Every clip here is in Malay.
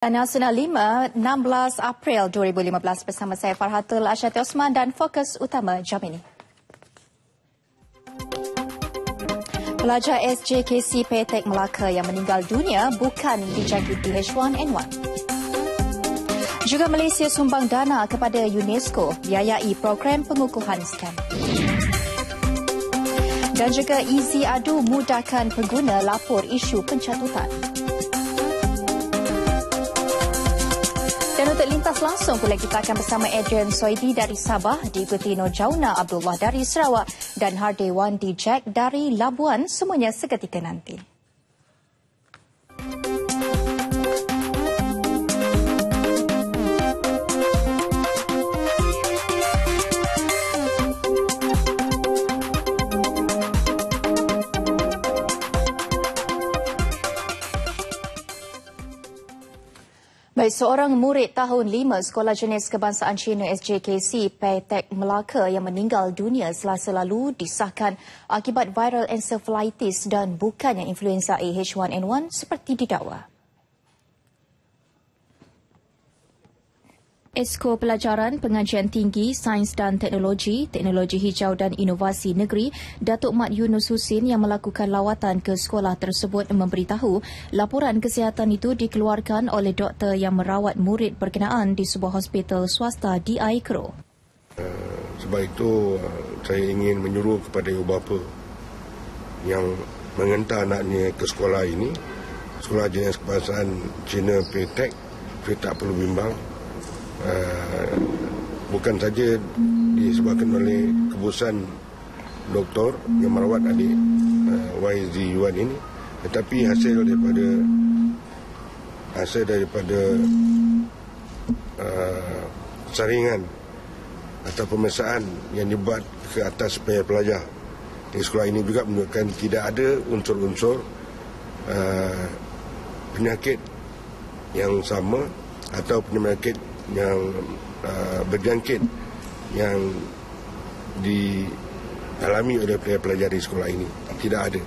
Nasional 5, 16 April 2015 bersama saya Farhatul Asyati Osman dan fokus utama jam ini. Pelajar SJKC Petek Melaka yang meninggal dunia bukan dijangkiti H1N1. Juga Malaysia sumbang dana kepada UNESCO biayai program pengukuhan scam. Dan juga Easy Adu mudahkan pengguna lapor isu pencatutan. Dan untuk lintas langsung pula kita akan bersama Adrian Soidi dari Sabah, diikuti Nur Jauna Abdullah dari Sarawak dan Hardewan D. Jack dari Labuan, semuanya seketika nanti. Baik, seorang murid tahun 5 Sekolah Jenis Kebangsaan Cina SJKC Petek Melaka yang meninggal dunia Selasa lalu disahkan akibat viral encephalitis dan bukannya influenza A H1N1 seperti didakwa. Esko Pelajaran Pengajian Tinggi Sains dan Teknologi Hijau dan Inovasi Negeri Datuk Mat Yunus Husin yang melakukan lawatan ke sekolah tersebut memberitahu laporan kesihatan itu dikeluarkan oleh doktor yang merawat murid berkenaan di sebuah hospital swasta di Aikro. Sebab itu saya ingin menyuruh kepada ibu bapa yang menghantar anaknya ke sekolah ini, Sekolah Jenis Kebangsaan Cina Petek, tak perlu bimbang. Bukan saja disebabkan oleh keputusan doktor yang merawat adik YZ Yuan ini, tetapi hasil daripada saringan atau pemeriksaan yang dibuat ke atas pelajar di sekolah ini juga menunjukkan tidak ada unsur-unsur penyakit yang sama atau penyakit yang berjangkit yang dialami oleh pelajar di sekolah ini. Tidak ada.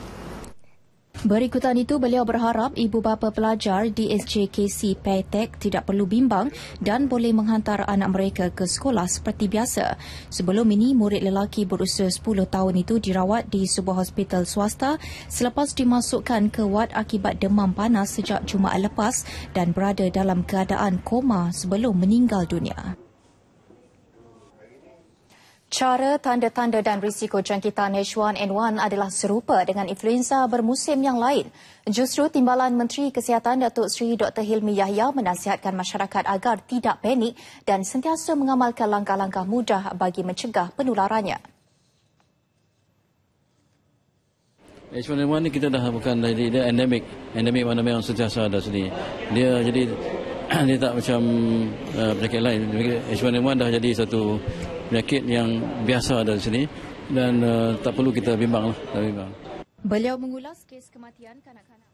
Berikutan itu, beliau berharap ibu bapa pelajar di SJKC Petek tidak perlu bimbang dan boleh menghantar anak mereka ke sekolah seperti biasa. Sebelum ini, murid lelaki berusia 10 tahun itu dirawat di sebuah hospital swasta selepas dimasukkan ke wad akibat demam panas sejak Jumaat lepas dan berada dalam keadaan koma sebelum meninggal dunia. Cara, tanda-tanda dan risiko jangkitan H1N1 adalah serupa dengan influenza bermusim yang lain. Justru Timbalan Menteri Kesihatan Datuk Seri Dr. Hilmi Yahya menasihatkan masyarakat agar tidak panik dan sentiasa mengamalkan langkah-langkah mudah bagi mencegah penularannya. H1N1 ni kita dah bukan dari dia endemik. Endemik mana memang sentiasa ada sini. Dia jadi dia tak macam penyakit lain. H1N1 dah jadi satu penyakit yang biasa ada di sini dan tak perlu kita bimbang lah. Beliau mengulas kes kematian kanak-kanak.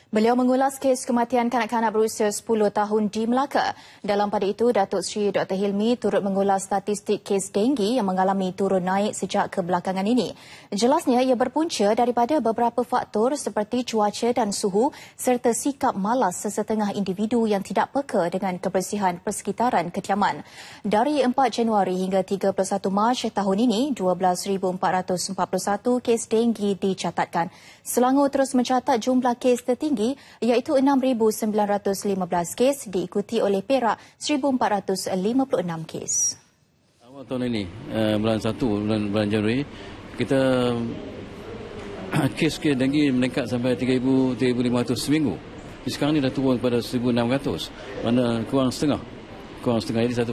Beliau mengulas kes kematian kanak-kanak berusia 10 tahun di Melaka. Dalam pada itu, Datuk Seri Dr. Hilmi turut mengulas statistik kes denggi yang mengalami turun naik sejak kebelakangan ini. Jelasnya, ia berpunca daripada beberapa faktor seperti cuaca dan suhu serta sikap malas sesetengah individu yang tidak peka dengan kebersihan persekitaran kediaman. Dari 4 Januari hingga 31 Mac tahun ini, 12,441 kes denggi dicatatkan. Selangor terus mencatat jumlah kes tertinggi iaitu 6,915 kes diikuti oleh Perak 1,456 kes. Awal tahun ini, bulan 1, bulan Januari, kita kes denggi meningkat sampai 3,500 seminggu. Sekarang ini dah turun pada 1,600. Mana kurang setengah. Kurang setengah ini satu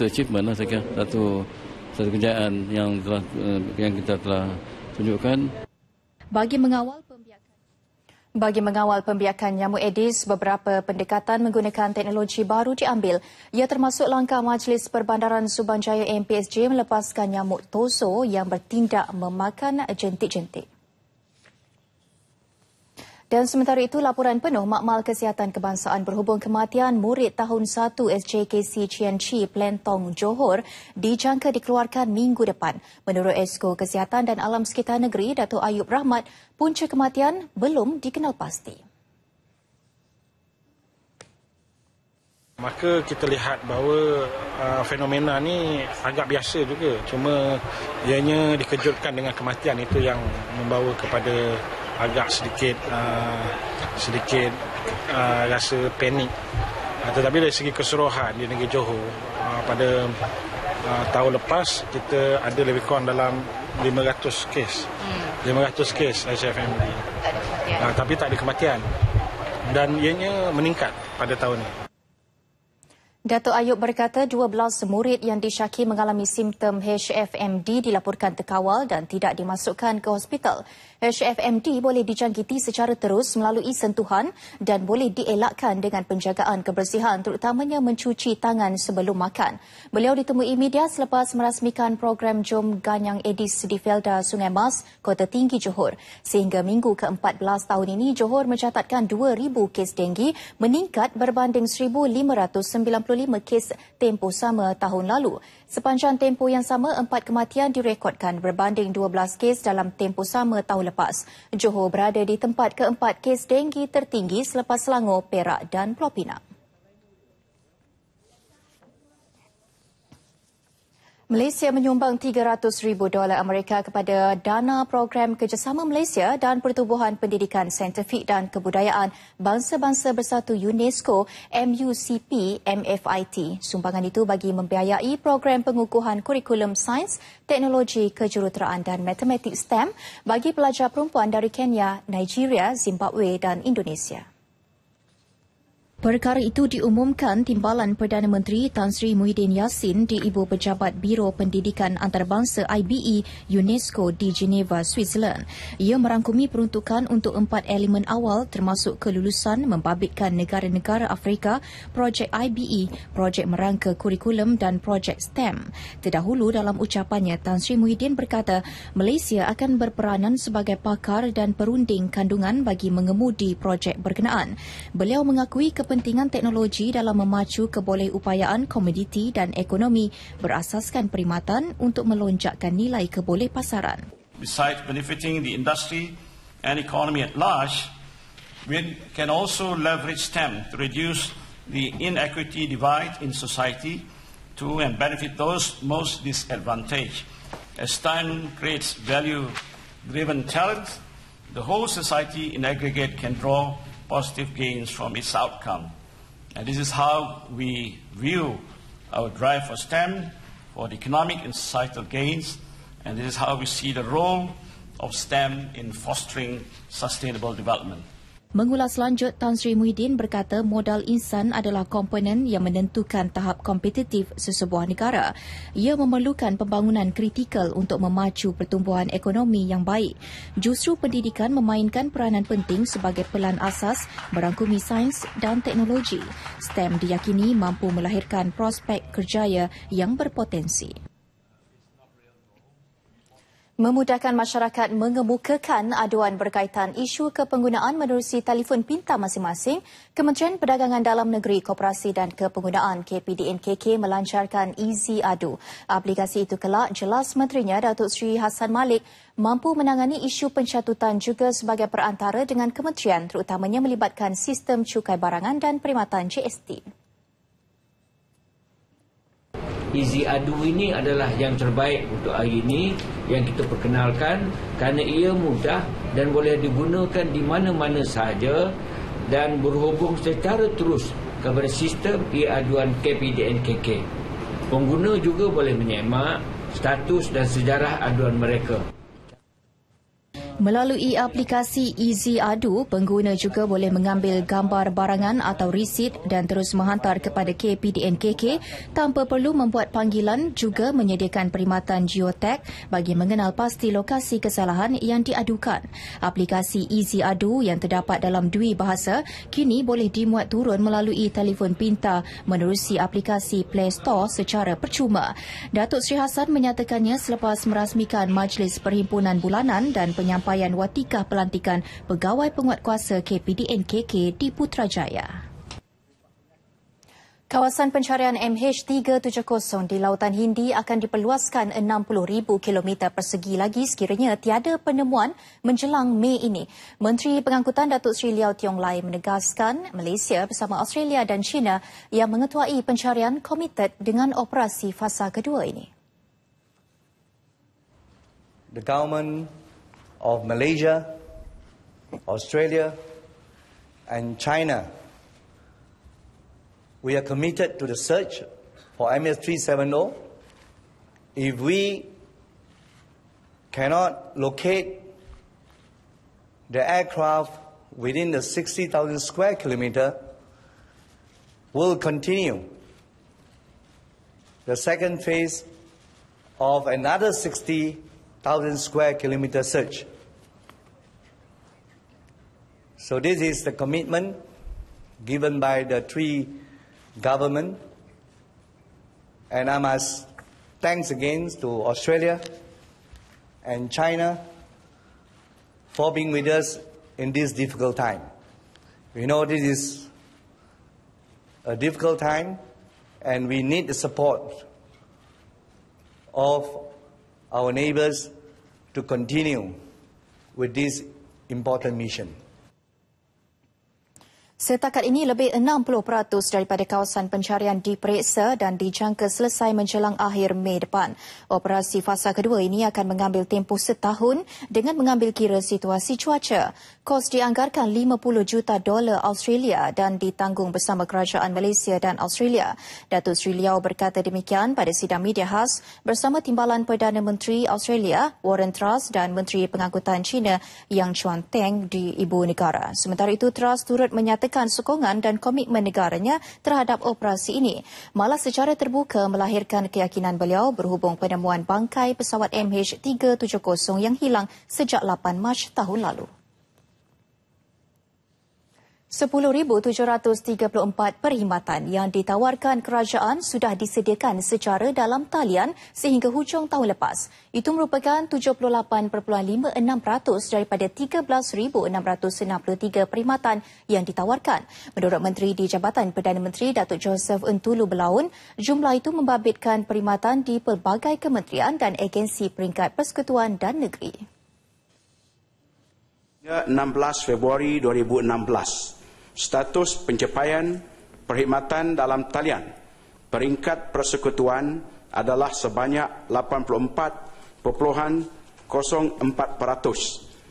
achievement lah, saya kira. Satu kejayaan yang kita telah tunjukkan. Bagi mengawal pembiakan nyamuk Aedes, beberapa pendekatan menggunakan teknologi baru diambil. Ia termasuk langkah Majlis Perbandaran Subanjaya MPSJ melepaskan nyamuk tozo yang bertindak memakan jentik-jentik. Dan sementara itu, laporan penuh Makmal Kesihatan Kebangsaan berhubung kematian murid tahun 1 SJKC Cian Chi Plentong Johor dijangka dikeluarkan minggu depan. Menurut Esko Kesihatan dan Alam Sekitar Negeri, Datuk Ayub Rahmat, punca kematian belum dikenal pasti. Maka kita lihat bahawa fenomena ni agak biasa juga. Cuma ianya dikejutkan dengan kematian, itu yang membawa kepada agak sedikit rasa panik. Tetapi dari segi keseluruhan di negeri Johor, pada tahun lepas kita ada lebih kurang dalam 500 kes. 500 kes HFMD. Tapi tak ada kematian. Dan ianya meningkat pada tahun ini. Datuk Ayub berkata 12 murid yang disyaki mengalami simptom HFMD dilaporkan terkawal dan tidak dimasukkan ke hospital. HFMD boleh dijangkiti secara terus melalui sentuhan dan boleh dielakkan dengan penjagaan kebersihan, terutamanya mencuci tangan sebelum makan. Beliau ditemui media selepas merasmikan program Jom Ganyang Edis di Felda Sungai Mas, Kota Tinggi Johor. Sehingga minggu ke-14 tahun ini, Johor mencatatkan 2,000 kes denggi, meningkat berbanding 1,595 kes tempoh sama tahun lalu. Sepanjang tempoh yang sama, 4 kematian direkodkan berbanding 12 kes dalam tempoh sama tahun lepas. Johor berada di tempat ke-4 kes denggi tertinggi selepas Selangor, Perak dan Pulau Pinang. Malaysia menyumbang $300,000 Amerika kepada dana program kerjasama Malaysia dan Pertubuhan Pendidikan Saintifik dan Kebudayaan Bangsa-Bangsa Bersatu UNESCO MUCP MFIT. Sumbangan itu bagi membiayai program pengukuhan kurikulum sains, teknologi, kejuruteraan dan matematik STEM bagi pelajar perempuan dari Kenya, Nigeria, Zimbabwe dan Indonesia. Perkara itu diumumkan Timbalan Perdana Menteri Tan Sri Muhyiddin Yassin di Ibu Pejabat Biro Pendidikan Antarabangsa IBE UNESCO di Geneva, Switzerland. Ia merangkumi peruntukan untuk 4 elemen awal termasuk kelulusan membabitkan negara-negara Afrika, projek IBE, projek merangka kurikulum dan projek STEM. Terdahulu dalam ucapannya, Tan Sri Muhyiddin berkata Malaysia akan berperanan sebagai pakar dan perunding kandungan bagi mengemudi projek berkenaan. Beliau mengakui kepentingan teknologi dalam memacu kebolehupayaan komoditi dan ekonomi berasaskan perkhidmatan untuk melonjakkan nilai kebolehpasaran. Besides benefiting the industry and economy at large, we can also leverage STEM to reduce the inequity divide in society to and benefit those most disadvantaged. As STEM creates value-driven talent, the whole society in aggregate can draw positive gains from its outcome. And this is how we view our drive for STEM, for the economic and societal gains, and this is how we see the role of STEM in fostering sustainable development. Mengulas lanjut, Tan Sri Muhyiddin berkata modal insan adalah komponen yang menentukan tahap kompetitif sesebuah negara. Ia memerlukan pembangunan kritikal untuk memacu pertumbuhan ekonomi yang baik. Justru pendidikan memainkan peranan penting sebagai pelan asas merangkumi sains dan teknologi. STEM diyakini mampu melahirkan prospek kerjaya yang berpotensi. Memudahkan masyarakat mengemukakan aduan berkaitan isu kepenggunaan menerusi telefon pintar masing-masing, Kementerian Perdagangan Dalam Negeri, Koperasi dan Kepenggunaan KPDNKK melancarkan Easy Adu. Aplikasi itu kelak jelas Menterinya Datuk Seri Hassan Malik mampu menangani isu pencatutan juga sebagai perantara dengan kementerian, terutamanya melibatkan sistem cukai barangan dan perkhidmatan GST. Easy Adu ini adalah yang terbaik untuk hari ini yang kita perkenalkan kerana ia mudah dan boleh digunakan di mana-mana sahaja dan berhubung secara terus kepada sistem e-aduan KPDNKK. Pengguna juga boleh menyemak status dan sejarah aduan mereka. Melalui aplikasi Easy Adu, pengguna juga boleh mengambil gambar barangan atau risit dan terus menghantar kepada KPDNKK tanpa perlu membuat panggilan, juga menyediakan perkhidmatan geotag bagi mengenal pasti lokasi kesalahan yang diadukan. Aplikasi Easy Adu yang terdapat dalam 2 bahasa kini boleh dimuat turun melalui telefon pintar menerusi aplikasi Play Store secara percuma. Datuk Seri Hassan menyatakannya selepas merasmikan Majlis Perhimpunan Bulanan dan penyampaian watikah pelantikan pegawai penguatkuasa KPDNKK di Putrajaya. Kawasan pencarian MH370 di Lautan Hindi akan diperluaskan 60,000 kilometer persegi lagi sekiranya tiada penemuan menjelang Mei ini. Menteri Pengangkutan Datuk Seri Liau Tiong Lai menegaskan Malaysia bersama Australia dan China yang mengetuai pencarian komited dengan operasi fasa kedua ini. The government of Malaysia, Australia and China, we are committed to the search for MH370. If we cannot locate the aircraft within the 60,000 square kilometer, we'll continue the second phase of another 60,000 square kilometer search. So this is the commitment given by the three government, and I must thanks again to Australia and China for being with us in this difficult time. We know this is a difficult time and we need the support of our neighbors to continue with this important mission. Setakat ini lebih 60% daripada kawasan pencarian diperiksa dan dijangka selesai menjelang akhir Mei depan. Operasi fasa kedua ini akan mengambil tempoh setahun dengan mengambil kira situasi cuaca. Kos dianggarkan $50 juta Australia dan ditanggung bersama kerajaan Malaysia dan Australia. Datuk Seri Liau berkata demikian pada sidang media khas bersama Timbalan Perdana Menteri Australia, Warren Truss dan Menteri Pengangkutan China, Yang Chuan-Teng di Ibu Negara. Sementara itu, Truss turut menyatakan sokongan dan komitmen negaranya terhadap operasi ini. Malah secara terbuka melahirkan keyakinan beliau berhubung penemuan bangkai pesawat MH370 yang hilang sejak 8 Mac tahun lalu. 10,734 perkhidmatan yang ditawarkan kerajaan sudah disediakan secara dalam talian sehingga hujung tahun lepas. Itu merupakan 78.56% daripada 13,663 perkhidmatan yang ditawarkan. Menurut Menteri di Jabatan Perdana Menteri Datuk Joseph Entulu Belaun, jumlah itu membabitkan perkhidmatan di pelbagai kementerian dan agensi peringkat persekutuan dan negeri. 16 Februari 2016. Status pencapaian perkhidmatan dalam talian peringkat persekutuan adalah sebanyak 84.04%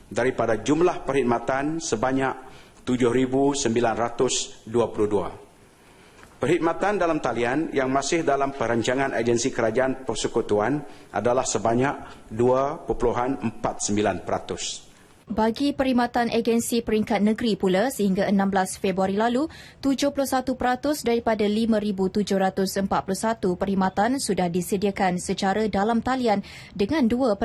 daripada jumlah perkhidmatan sebanyak 7,922. Perkhidmatan dalam talian yang masih dalam perancangan agensi kerajaan persekutuan adalah sebanyak 2.49%. Bagi perkhidmatan agensi peringkat negeri pula, sehingga 16 Februari lalu, 71% daripada 5,741 perkhidmatan sudah disediakan secara dalam talian dengan 2.14%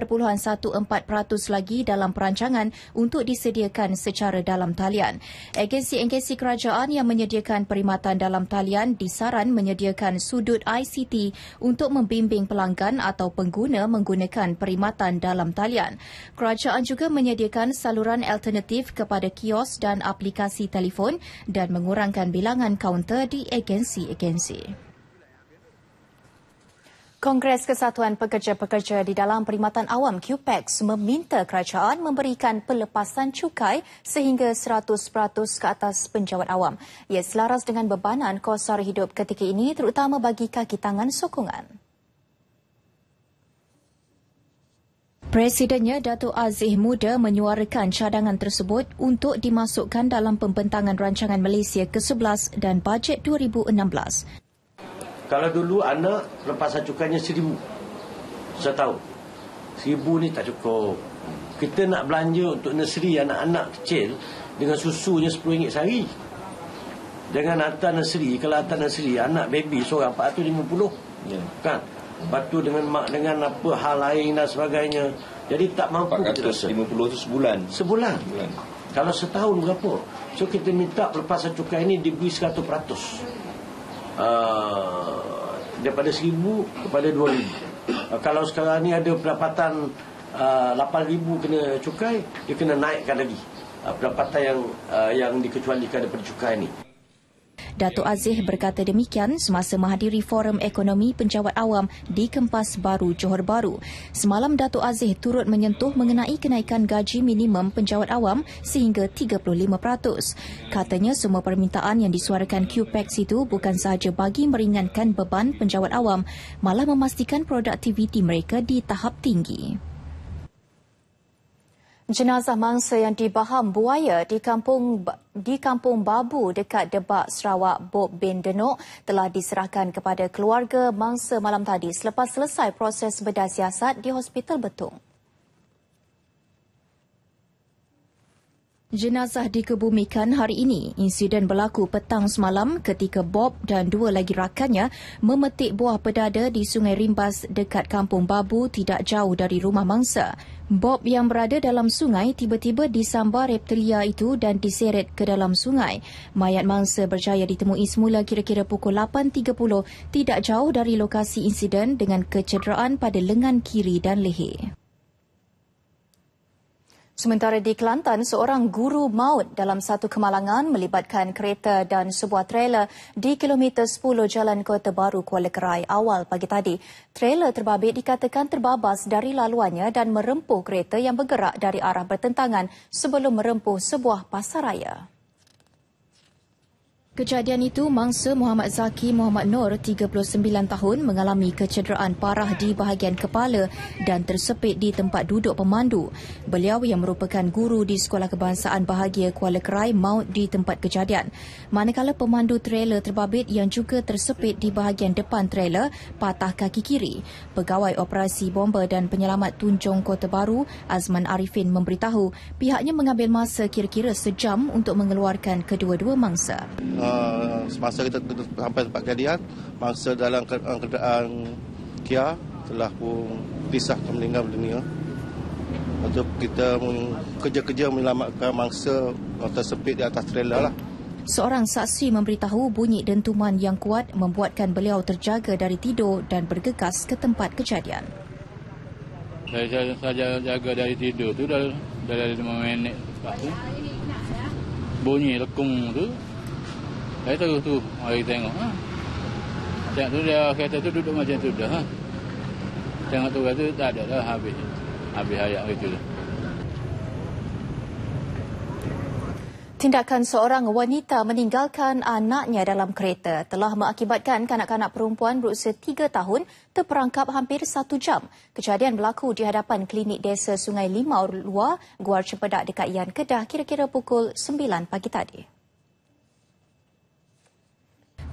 lagi dalam perancangan untuk disediakan secara dalam talian. Agensi-agensi kerajaan yang menyediakan perkhidmatan dalam talian disaran menyediakan sudut ICT untuk membimbing pelanggan atau pengguna menggunakan perkhidmatan dalam talian. Kerajaan juga menyediakan saluran alternatif kepada kios dan aplikasi telefon dan mengurangkan bilangan kaunter di agensi-agensi. Kongres Kesatuan Pekerja-Pekerja di dalam Perkhidmatan Awam QPEX meminta kerajaan memberikan pelepasan cukai sehingga 100% ke atas penjawat awam. Ia selaras dengan bebanan kos sara hidup ketika ini terutama bagi kaki tangan sokongan. Presidennya Datuk Aziz Muda menyuarakan cadangan tersebut untuk dimasukkan dalam pembentangan rancangan Malaysia ke-11 dan bajet 2016. Kalau dulu anak lepasan cukainya 1,000 setahun. 1,000 ni tak cukup. Kita nak belanja untuk nursery anak-anak kecil dengan susunya RM10 sehari. Dengan hantar nursery, kalau hantar nursery anak baby seorang 450. Kan? Lepas tu dengan mak dengan apa hal lain dan sebagainya. Jadi tak mampu kita rasa. 450 tu sebulan. Sebulan. Kalau setahun berapa? So kita minta pelepasan cukai ini diberi 100%. Daripada 1,000 kepada 2,000. Kalau sekarang ni ada pendapatan 8,000 kena cukai, dia kena naikkan lagi pendapatan yang dikecualikan daripada cukai ini. Datuk Aziz berkata demikian semasa menghadiri Forum Ekonomi Penjawat Awam di Kempas Baru, Johor Bahru. Semalam Datuk Aziz turut menyentuh mengenai kenaikan gaji minimum penjawat awam sehingga 35%. Katanya semua permintaan yang disuarakan QPEX itu bukan sahaja bagi meringankan beban penjawat awam, malah memastikan produktiviti mereka di tahap tinggi. Jenazah mangsa yang dibaham buaya di Kampung Babu dekat Debak, Sarawak, Bob bin Denok telah diserahkan kepada keluarga mangsa malam tadi selepas selesai proses bedah siasat di Hospital Betung. Jenazah dikebumikan hari ini. Insiden berlaku petang semalam ketika Bob dan dua lagi rakannya memetik buah pedada di Sungai Rimbas dekat Kampung Babu tidak jauh dari rumah mangsa. Bob yang berada dalam sungai tiba-tiba disambar reptilia itu dan diseret ke dalam sungai. Mayat mangsa berjaya ditemui semula kira-kira pukul 8.30 tidak jauh dari lokasi insiden dengan kecederaan pada lengan kiri dan leher. Sementara di Kelantan, seorang guru maut dalam satu kemalangan melibatkan kereta dan sebuah trailer di kilometer 10 Jalan Kota Baru, Kuala Kerai awal pagi tadi. Trailer terbabit dikatakan terbabas dari laluannya dan merempuh kereta yang bergerak dari arah bertentangan sebelum merempuh sebuah pasaraya. Kejadian itu mangsa Muhammad Zaki Muhammad Nur, 39 tahun, mengalami kecederaan parah di bahagian kepala dan tersepit di tempat duduk pemandu. Beliau yang merupakan guru di Sekolah Kebangsaan Bahagia Kuala Kerai maut di tempat kejadian. Manakala pemandu trailer terbabit yang juga tersepit di bahagian depan trailer patah kaki kiri. Pegawai Operasi Bomba dan Penyelamat Tunjung Kota Baru, Azman Arifin, memberitahu pihaknya mengambil masa kira-kira sejam untuk mengeluarkan kedua-dua mangsa. Semasa kita sampai tempat kejadian, mangsa dalam keadaan Kia telah pun disahkan meninggal dunia. Lepas kita kerja-kerja menyelamatkan mangsa tersepit di atas trailer lah. Seorang saksi memberitahu bunyi dentuman yang kuat membuatkan beliau terjaga dari tidur dan bergegas ke tempat kejadian. Saya jaga dari tidur tu dah 5 minit lepas tu. Bunyi lekung tu. Saya terus tu mari tengok. Tengok tu dia kereta tu duduk macam tu dah. Tengok tu kata tak ada dah habis hayat itu. Tindakan seorang wanita meninggalkan anaknya dalam kereta telah mengakibatkan kanak-kanak perempuan berusia 3 tahun terperangkap hampir 1 jam. Kejadian berlaku di hadapan klinik desa Sungai Limau Luar, Guar Cempedak dekat Yan Kedah kira-kira pukul 9 pagi tadi.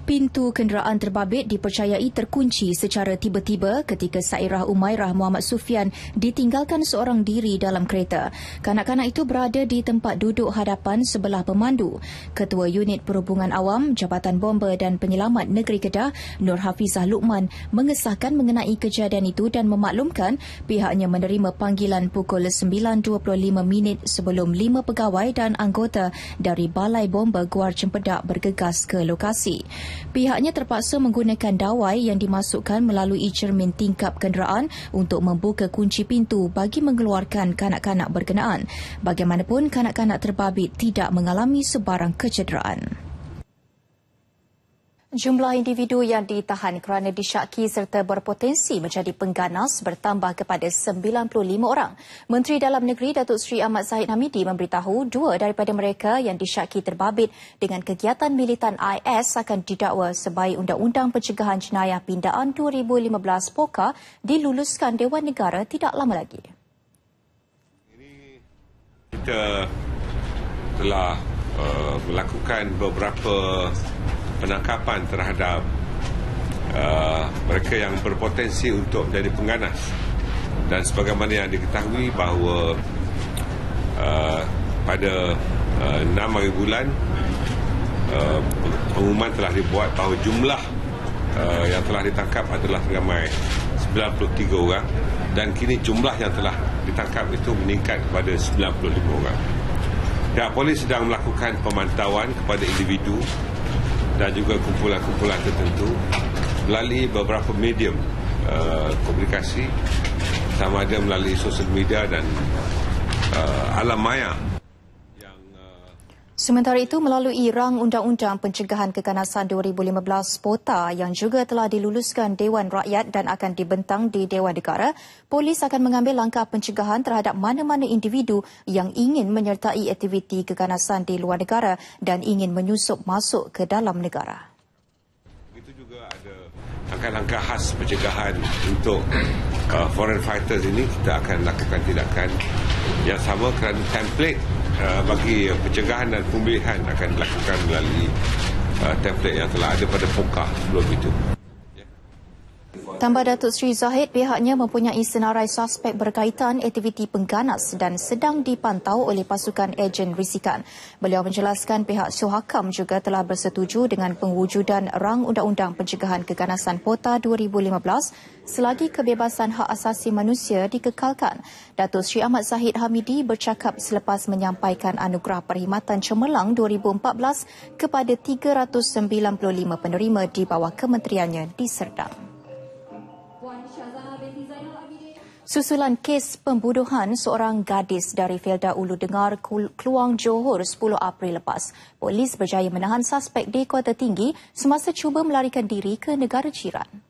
Pintu kenderaan terbabit dipercayai terkunci secara tiba-tiba ketika Sairah Umairah Muhammad Sufian ditinggalkan seorang diri dalam kereta. Kanak-kanak itu berada di tempat duduk hadapan sebelah pemandu. Ketua Unit Perhubungan Awam Jabatan Bomba dan Penyelamat Negeri Kedah, Nur Hafizah Luqman, mengesahkan mengenai kejadian itu dan memaklumkan pihaknya menerima panggilan pukul 9.25 sebelum 5 pegawai dan anggota dari Balai Bomba Guar Cempedak bergegas ke lokasi. Pihaknya terpaksa menggunakan dawai yang dimasukkan melalui cermin tingkap kenderaan untuk membuka kunci pintu bagi mengeluarkan kanak-kanak berkenaan. Bagaimanapun, kanak-kanak terbabit tidak mengalami sebarang kecederaan. Jumlah individu yang ditahan kerana disyaki serta berpotensi menjadi pengganas bertambah kepada 95 orang. Menteri Dalam Negeri Datuk Seri Ahmad Zahid Hamidi memberitahu 2 daripada mereka yang disyaki terbabit dengan kegiatan militan IS akan didakwa sebaik Undang-Undang Pencegahan Jenayah Pindaan 2015 POKA diluluskan Dewan Negara tidak lama lagi. Kita telah melakukan beberapa penangkapan terhadap mereka yang berpotensi untuk menjadi pengganas, dan sebagaimana yang diketahui bahawa pada 6 hari bulan pengumuman telah dibuat bahawa jumlah yang telah ditangkap adalah ramai 93 orang, dan kini jumlah yang telah ditangkap itu meningkat kepada 95 orang. Pihak polis sedang melakukan pemantauan kepada individu dan juga kumpulan-kumpulan tertentu melalui beberapa medium komunikasi, sama ada melalui sosial media dan alam maya. Sementara itu, melalui rang Undang-Undang Pencegahan Keganasan 2015 POTA yang juga telah diluluskan Dewan Rakyat dan akan dibentang di Dewan Negara, polis akan mengambil langkah pencegahan terhadap mana-mana individu yang ingin menyertai aktiviti keganasan di luar negara dan ingin menyusup masuk ke dalam negara. Itu juga ada langkah-langkah khas pencegahan untuk foreign fighters ini. Kita akan lakukan tindakan yang sama kerana template bagi pencegahan dan pemilihan akan dilakukan melalui template yang telah ada pada POKA sebelum itu. Tambah Datuk Seri Zahid, pihaknya mempunyai senarai suspek berkaitan aktiviti pengganas dan sedang dipantau oleh pasukan ejen risikan. Beliau menjelaskan pihak Syuhakam juga telah bersetuju dengan pewujudan rang Undang-Undang Pencegahan Keganasan POTA 2015 selagi kebebasan hak asasi manusia dikekalkan. Datuk Seri Ahmad Zahid Hamidi bercakap selepas menyampaikan anugerah Perkhidmatan Cemerlang 2014 kepada 395 penerima di bawah kementeriannya di Serdang. Susulan kes pembunuhan seorang gadis dari Felda Ulu Dengar, Kluang, Johor 10 April lepas, polis berjaya menahan suspek di Kota Tinggi semasa cuba melarikan diri ke negara jiran.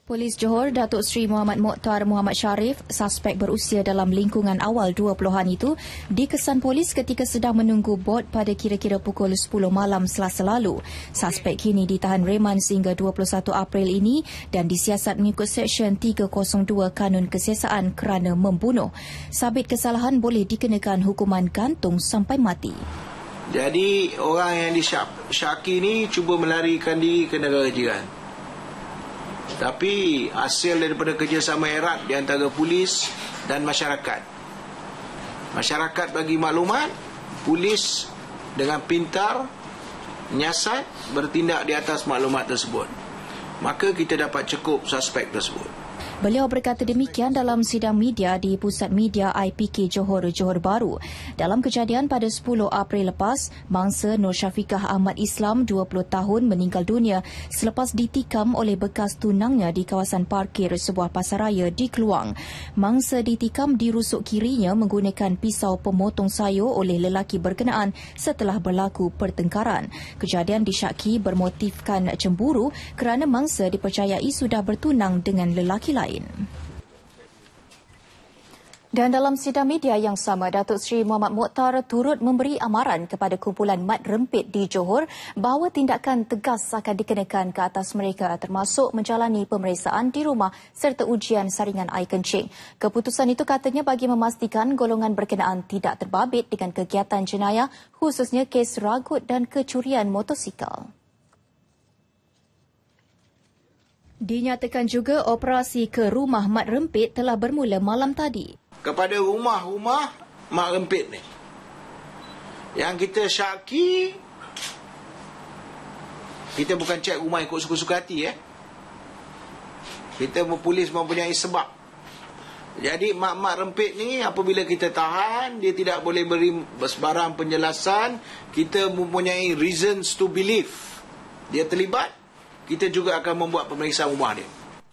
Polis Johor, Datuk Seri Muhammad Mokhtar Muhammad Sharif, suspek berusia dalam lingkungan awal 20-an itu, dikesan polis ketika sedang menunggu bot pada kira-kira pukul 10 malam Selasa lalu. Suspek kini ditahan reman sehingga 21 April ini dan disiasat mengikut Seksyen 302 Kanun Kesiasaan kerana membunuh. Sabit kesalahan boleh dikenakan hukuman gantung sampai mati. Jadi orang yang disyaki ni cuba melarikan diri ke negara jiran. Tapi hasil daripada kerjasama erat di antara polis dan masyarakat. Masyarakat bagi maklumat, polis dengan pintar, nyiasat, bertindak di atas maklumat tersebut. Maka kita dapat cukup suspek tersebut. Beliau berkata demikian dalam sidang media di Pusat Media IPK Johor, Johor Bahru. Dalam kejadian pada 10 April lepas, mangsa Nur Syafiqah Ahmad Islam 20 tahun meninggal dunia selepas ditikam oleh bekas tunangnya di kawasan parkir sebuah pasaraya di Kluang. Mangsa ditikam di rusuk kirinya menggunakan pisau pemotong sayur oleh lelaki berkenaan setelah berlaku pertengkaran. Kejadian disyaki bermotifkan cemburu kerana mangsa dipercayai sudah bertunang dengan lelaki lain. Dan dalam sidang media yang sama, Datuk Seri Muhammad Mokhtar turut memberi amaran kepada kumpulan mat rempit di Johor bahawa tindakan tegas akan dikenakan ke atas mereka termasuk menjalani pemeriksaan di rumah serta ujian saringan air kencing. Keputusan itu katanya bagi memastikan golongan berkenaan tidak terbabit dengan kegiatan jenayah khususnya kes ragut dan kecurian motosikal. Dinyatakan juga operasi ke rumah mat rempit telah bermula malam tadi. Kepada rumah-rumah mat rempit ni, yang kita syaki, kita bukan cek rumah ikut suka-suka hati. Kita polis mempunyai sebab. Jadi mat-mat rempit ni apabila kita tahan, dia tidak boleh beri sebarang penjelasan. Kita mempunyai reasons to believe dia terlibat. Kita juga akan membuat pemeriksaan rumah dia.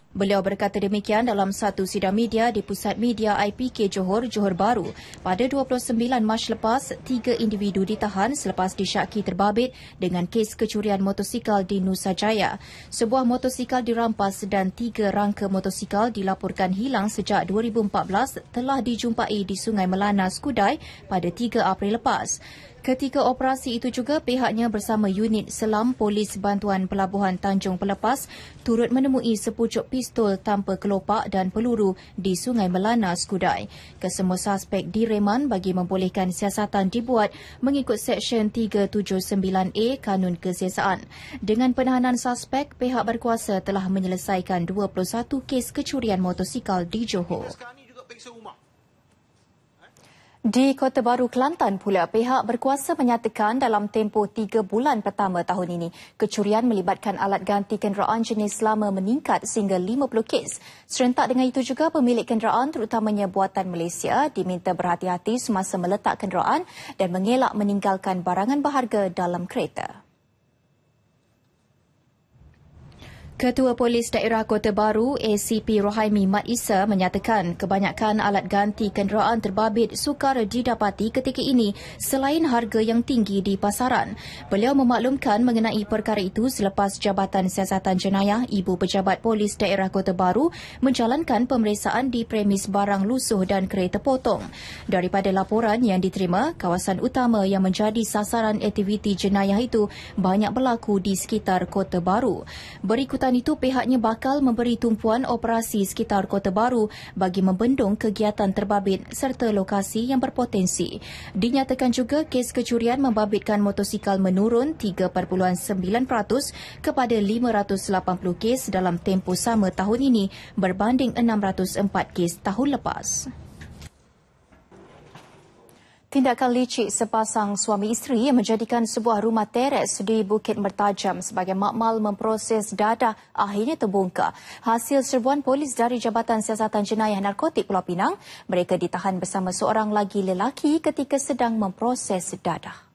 Beliau berkata demikian dalam satu sidang media di Pusat Media IPK Johor, Johor Bahru. Pada 29 Mac lepas, 3 individu ditahan selepas disyaki terbabit dengan kes kecurian motosikal di Nusa Jaya. Sebuah motosikal dirampas dan 3 rangka motosikal dilaporkan hilang sejak 2014 telah dijumpai di Sungai Melana, Skudai pada 3 April lepas. Ketika operasi itu juga, pihaknya bersama unit selam Polis Bantuan Pelabuhan Tanjung Pelepas turut menemui sepucuk pistol tanpa kelopak dan peluru di Sungai Melana, Skudai. Kesemua suspek direman bagi membolehkan siasatan dibuat mengikut Seksyen 379A Kanun Kesiasaan. Dengan penahanan suspek, pihak berkuasa telah menyelesaikan 21 kes kecurian motosikal di Johor. Di Kota Baru, Kelantan pula, pihak berkuasa menyatakan dalam tempoh 3 bulan pertama tahun ini, kecurian melibatkan alat ganti kenderaan jenis lama meningkat sehingga 50 kes. Serentak dengan itu juga, pemilik kenderaan terutamanya buatan Malaysia diminta berhati-hati semasa meletak kenderaan dan mengelak meninggalkan barangan berharga dalam kereta. Ketua Polis Daerah Kota Baru ACP Rohaimi Mat Isa menyatakan kebanyakan alat ganti kenderaan terbabit sukar didapati ketika ini selain harga yang tinggi di pasaran. Beliau memaklumkan mengenai perkara itu selepas Jabatan Siasatan Jenayah Ibu Pejabat Polis Daerah Kota Baru menjalankan pemeriksaan di premis barang lusuh dan kereta potong. Daripada laporan yang diterima, kawasan utama yang menjadi sasaran aktiviti jenayah itu banyak berlaku di sekitar Kota Baru. Berikutan itu, pihaknya bakal memberi tumpuan operasi sekitar Kota Baru bagi membendung kegiatan terbabit serta lokasi yang berpotensi. Dinyatakan juga kes kecurian membabitkan motosikal menurun 3.9% kepada 580 kes dalam tempoh sama tahun ini berbanding 604 kes tahun lepas. Tindakan licik sepasang suami isteri yang menjadikan sebuah rumah teres di Bukit Mertajam sebagai makmal memproses dadah akhirnya terbongkar. Hasil serbuan polis dari Jabatan Siasatan Jenayah Narkotik Pulau Pinang, mereka ditahan bersama seorang lagi lelaki ketika sedang memproses dadah.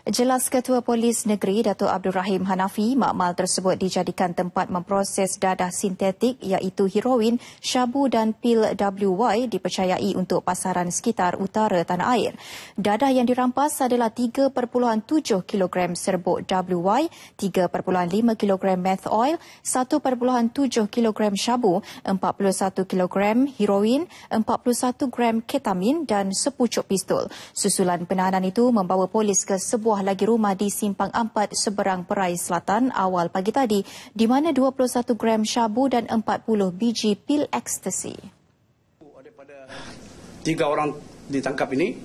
Jelas Ketua Polis Negeri Datuk Abdul Rahim Hanafi, makmal tersebut dijadikan tempat memproses dadah sintetik iaitu heroin, syabu dan pil WY dipercayai untuk pasaran sekitar utara tanah air. Dadah yang dirampas adalah 3.7 kg serbuk WY, 3.5 kg meth oil, 1.7 kg syabu, 41 kg heroin, 41 gram ketamin dan sepucuk pistol. Susulan penahanan itu membawa polis ke sebuah lagi rumah di Simpang Ampat seberang Perai Selatan awal pagi tadi, di mana 21 gram syabu dan 40 biji pil ekstasi. Daripada 3 orang ditangkap ini,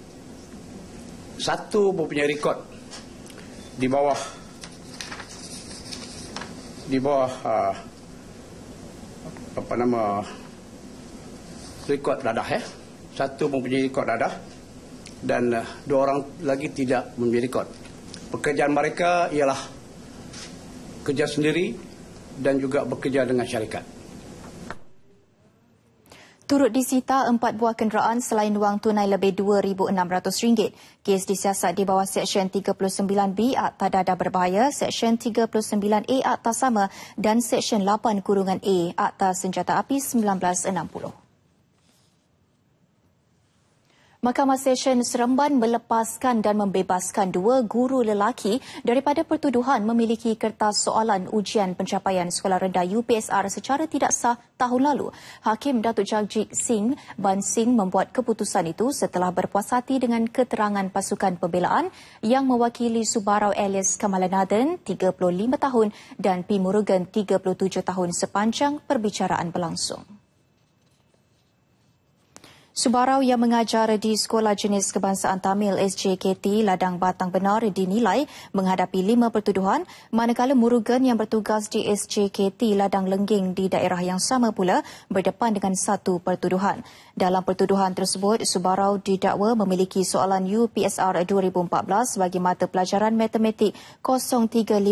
satu mempunyai rekod di bawah rekod dadah, satu mempunyai rekod dadah dan 2 orang lagi tidak mempunyai rekod. Pekerjaan mereka ialah kerja sendiri dan juga bekerja dengan syarikat. Turut disita 4 buah kenderaan selain wang tunai lebih RM2,600. Kes disiasat di bawah Seksyen 39B Akta Dadah Berbahaya, Seksyen 39A Akta Sama dan Seksyen 8-A Akta Senjata Api 1960. Mahkamah Session Seremban melepaskan dan membebaskan 2 guru lelaki daripada pertuduhan memiliki kertas soalan ujian pencapaian sekolah rendah UPSR secara tidak sah tahun lalu. Hakim Datuk Jagjit Singh Ban Singh membuat keputusan itu setelah berpuas hati dengan keterangan pasukan pembelaan yang mewakili Subarau Alias Kamalanathan 35 tahun dan P. Murugan 37 tahun sepanjang perbicaraan berlangsung. Subarau yang mengajar di Sekolah Jenis Kebangsaan Tamil SJKT Ladang Batang Benar dinilai menghadapi 5 pertuduhan, manakala Murugan yang bertugas di SJKT Ladang Lengging di daerah yang sama pula berdepan dengan 1 pertuduhan. Dalam pertuduhan tersebut, Subarau didakwa memiliki soalan UPSR 2014 bagi mata pelajaran Matematik 035-1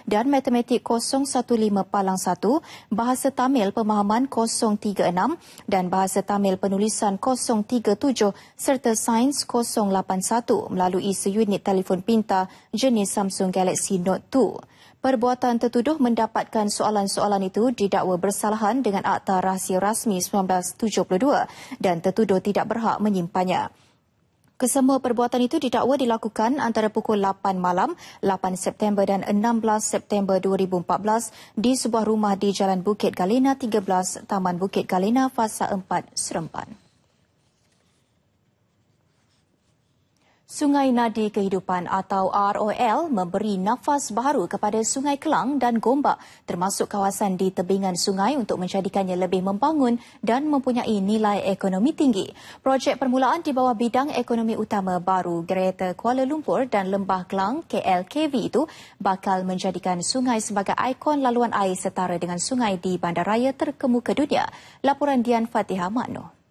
dan Matematik 015-1, Bahasa Tamil Pemahaman 036 dan Bahasa Tamil Penulisan 037 serta Sains 081 melalui seunit telefon pintar jenis Samsung Galaxy Note 2. Perbuatan tertuduh mendapatkan soalan-soalan itu didakwa bersalahan dengan Akta Rahsia Rasmi 1972 dan tertuduh tidak berhak menyimpannya. Kesemua perbuatan itu didakwa dilakukan antara pukul 8 malam 8 September dan 16 September 2014 di sebuah rumah di Jalan Bukit Galena 13, Taman Bukit Galena, Fasa 4, Seremban. Sungai Nadi Kehidupan atau ROL memberi nafas baru kepada Sungai Kelang dan Gombak termasuk kawasan di tebingan sungai untuk menjadikannya lebih membangun dan mempunyai nilai ekonomi tinggi. Projek permulaan di bawah bidang ekonomi utama baru Greater Kuala Lumpur dan Lembah Kelang KLKV itu bakal menjadikan sungai sebagai ikon laluan air setara dengan sungai di bandaraya terkemuka dunia. Laporan Dian Fatihah Makno.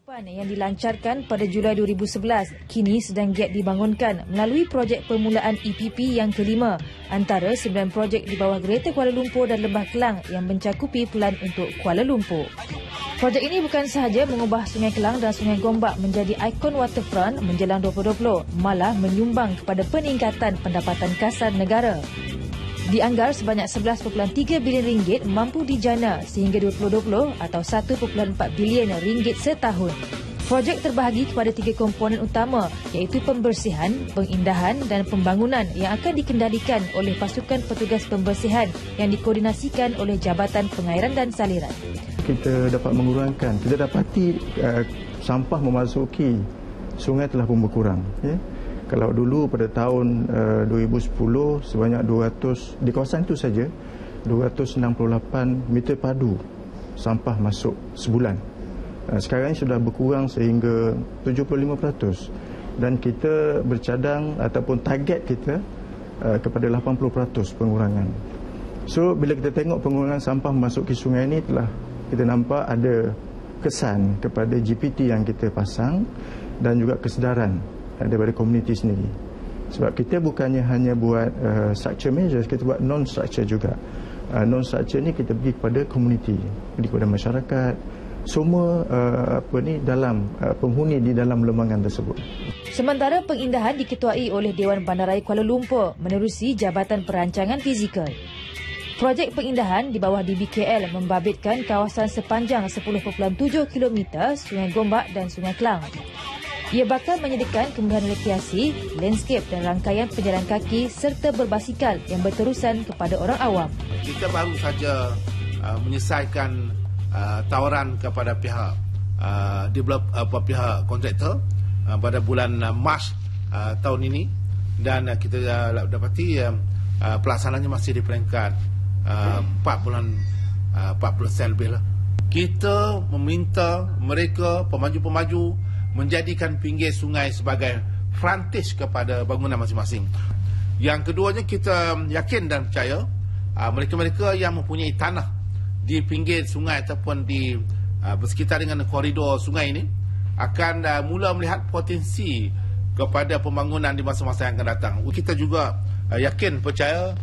Yang dilancarkan pada Julai 2011 kini sedang giat dibangunkan melalui projek permulaan EPP yang kelima antara 9 projek di bawah Greater Kuala Lumpur dan Lembah Kelang yang mencakupi pelan untuk Kuala Lumpur. Projek ini bukan sahaja mengubah Sungai Kelang dan Sungai Gombak menjadi ikon waterfront menjelang 2020, malah menyumbang kepada peningkatan pendapatan kasar negara. Dianggar sebanyak 11.3 bilion ringgit mampu dijana sehingga 2020 atau 1.4 bilion ringgit setahun. Projek terbahagi kepada 3 komponen utama iaitu pembersihan, pengindahan dan pembangunan yang akan dikendalikan oleh pasukan petugas pembersihan yang dikoordinasikan oleh Jabatan Pengairan dan Saliran. Kita dapat mengurangkan, kita dapati sampah memasuki sungai telah pun berkurang. Ya? Kalau dulu pada tahun 2010 sebanyak 200, di kawasan itu saja 268 meter padu sampah masuk sebulan. Sekarang ini sudah berkurang sehingga 75% dan kita bercadang ataupun target kita kepada 80% pengurangan. So bila kita tengok pengurangan sampah memasuki sungai ini telah kita nampak ada kesan kepada GPT yang kita pasang dan juga kesedaran daripada komuniti sendiri. Sebab kita bukannya hanya buat structure measures, kita buat non-structure juga. Non-structure ni kita pergi kepada komuniti, pergi kepada masyarakat, semua dalam penghuni di dalam lembangan tersebut. Sementara pengindahan diketuai oleh Dewan Bandaraya Kuala Lumpur menerusi Jabatan Perancangan Fizikal. Projek pengindahan di bawah DBKL membabitkan kawasan sepanjang 10.7 km Sungai Gombak dan Sungai Kelang. Ia bakal menyediakan kemudahan rekreasi, landscape dan rangkaian pejalan kaki serta berbasikal yang berterusan kepada orang awam. Kita baru saja menyelesaikan tawaran kepada pihak pihak kontraktor pada bulan Mac tahun ini dan kita dapati pelaksanaannya masih di peringkat 4% lebih lah. Kita meminta mereka pemaju-pemaju menjadikan pinggir sungai sebagai frontage kepada bangunan masing-masing. Yang keduanya kita yakin dan percaya mereka-mereka yang mempunyai tanah di pinggir sungai ataupun di bersekitar dengan koridor sungai ini akan mula melihat potensi kepada pembangunan di masa-masa yang akan datang. Kita juga yakin percaya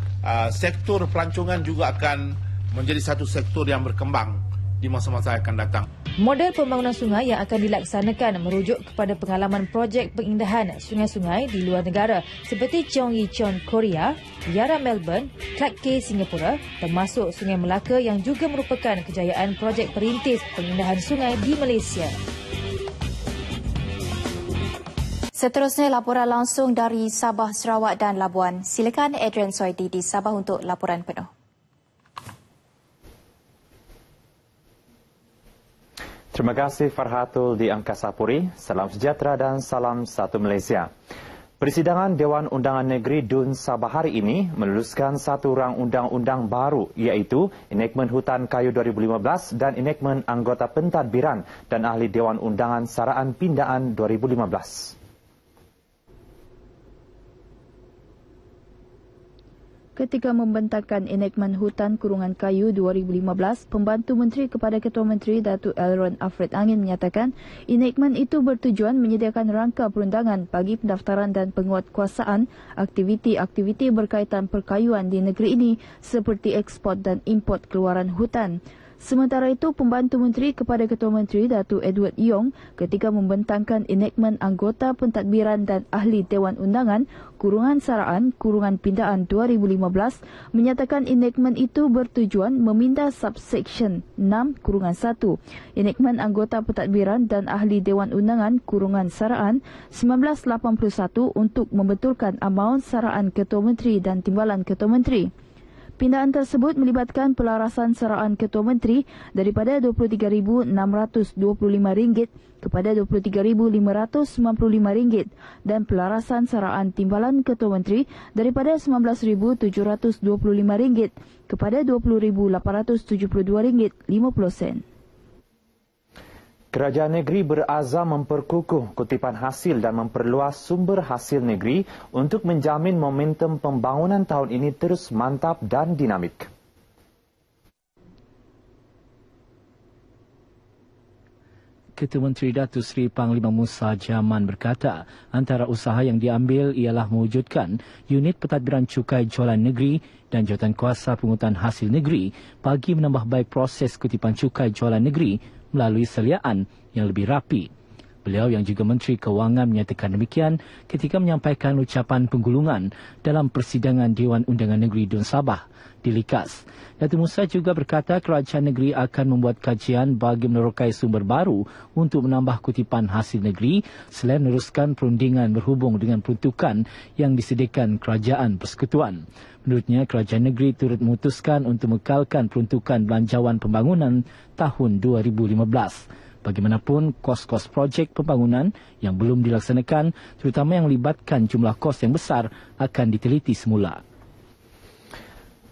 sektor pelancongan juga akan menjadi satu sektor yang berkembang di masa-masa yang akan datang. Model pembangunan sungai yang akan dilaksanakan merujuk kepada pengalaman projek pengindahan sungai-sungai di luar negara seperti Cheong Yi Cheon Korea, Yarra Melbourne, Clarke Quay Singapura termasuk Sungai Melaka yang juga merupakan kejayaan projek perintis pengindahan sungai di Malaysia. Seterusnya laporan langsung dari Sabah, Sarawak dan Labuan. Silakan Adrian Soidi di Sabah untuk laporan penuh. Terima kasih Farhatul di Angkasa Puri. Salam sejahtera dan salam satu Malaysia. Persidangan Dewan Undangan Negeri DUN Sabah hari ini meluluskan satu rang undang-undang baru iaitu Enakmen Hutan Kayu 2015 dan Enakmen Anggota Pentadbiran dan Ahli Dewan Undangan Saraan Pindaan 2015. Ketika membentangkan Enakmen Hutan Kurungan Kayu 2015, Pembantu Menteri kepada Ketua Menteri Datuk Elron Afred Angin menyatakan enakmen itu bertujuan menyediakan rangka perundangan bagi pendaftaran dan penguatkuasaan aktiviti-aktiviti berkaitan perkayuan di negeri ini seperti ekspor dan import keluaran hutan. Sementara itu, Pembantu Menteri kepada Ketua Menteri Datuk Edward Yong ketika membentangkan enakmen Anggota Pentadbiran dan Ahli Dewan Undangan Kurungan Saraan Kurungan Pindaan 2015 menyatakan enakmen itu bertujuan meminda subsection 6 Kurungan 1 Enakmen Anggota Pentadbiran dan Ahli Dewan Undangan Kurungan Saraan 1981 untuk membetulkan amaun saraan Ketua Menteri dan Timbalan Ketua Menteri. Pindaan tersebut melibatkan pelarasan saraan Ketua Menteri daripada RM23,625 kepada RM23,595 dan pelarasan saraan Timbalan Ketua Menteri daripada RM19,725 kepada RM20,872.50. Kerajaan negeri berazam memperkukuh kutipan hasil dan memperluas sumber hasil negeri untuk menjamin momentum pembangunan tahun ini terus mantap dan dinamik. Ketua Menteri Datuk Seri Panglima Musa Jaman berkata, antara usaha yang diambil ialah mewujudkan unit pentadbiran cukai jualan negeri dan Jawatankuasa Pungutan Hasil Negeri bagi menambah baik proses kutipan cukai jualan negeri melalui seliaan yang lebih rapi. Beliau yang juga Menteri Kewangan menyatakan demikian ketika menyampaikan ucapan penggulungan dalam persidangan Dewan Undangan Negeri Dun Sabah di Likas. Datuk Musa juga berkata kerajaan negeri akan membuat kajian bagi menerokai sumber baru untuk menambah kutipan hasil negeri selain meneruskan perundingan berhubung dengan peruntukan yang disediakan Kerajaan Persekutuan. Menurutnya, kerajaan negeri turut memutuskan untuk mekalkan peruntukan belanjawan pembangunan tahun 2015. Bagaimanapun, kos-kos projek pembangunan yang belum dilaksanakan, terutama yang melibatkan jumlah kos yang besar, akan diteliti semula.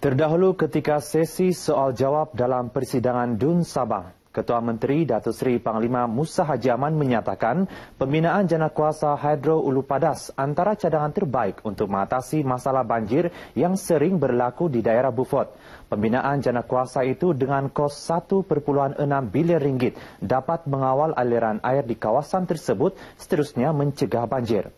Terdahulu ketika sesi soal-jawab dalam persidangan Dun Sabah, Ketua Menteri Datuk Seri Panglima Musa Haji Aman menyatakan pembinaan janakuasa Hidro Ulu Padas antara cadangan terbaik untuk mengatasi masalah banjir yang sering berlaku di daerah Beaufort. Pembinaan janakuasa itu dengan kos 1.6 bilion ringgit dapat mengawal aliran air di kawasan tersebut, seterusnya mencegah banjir.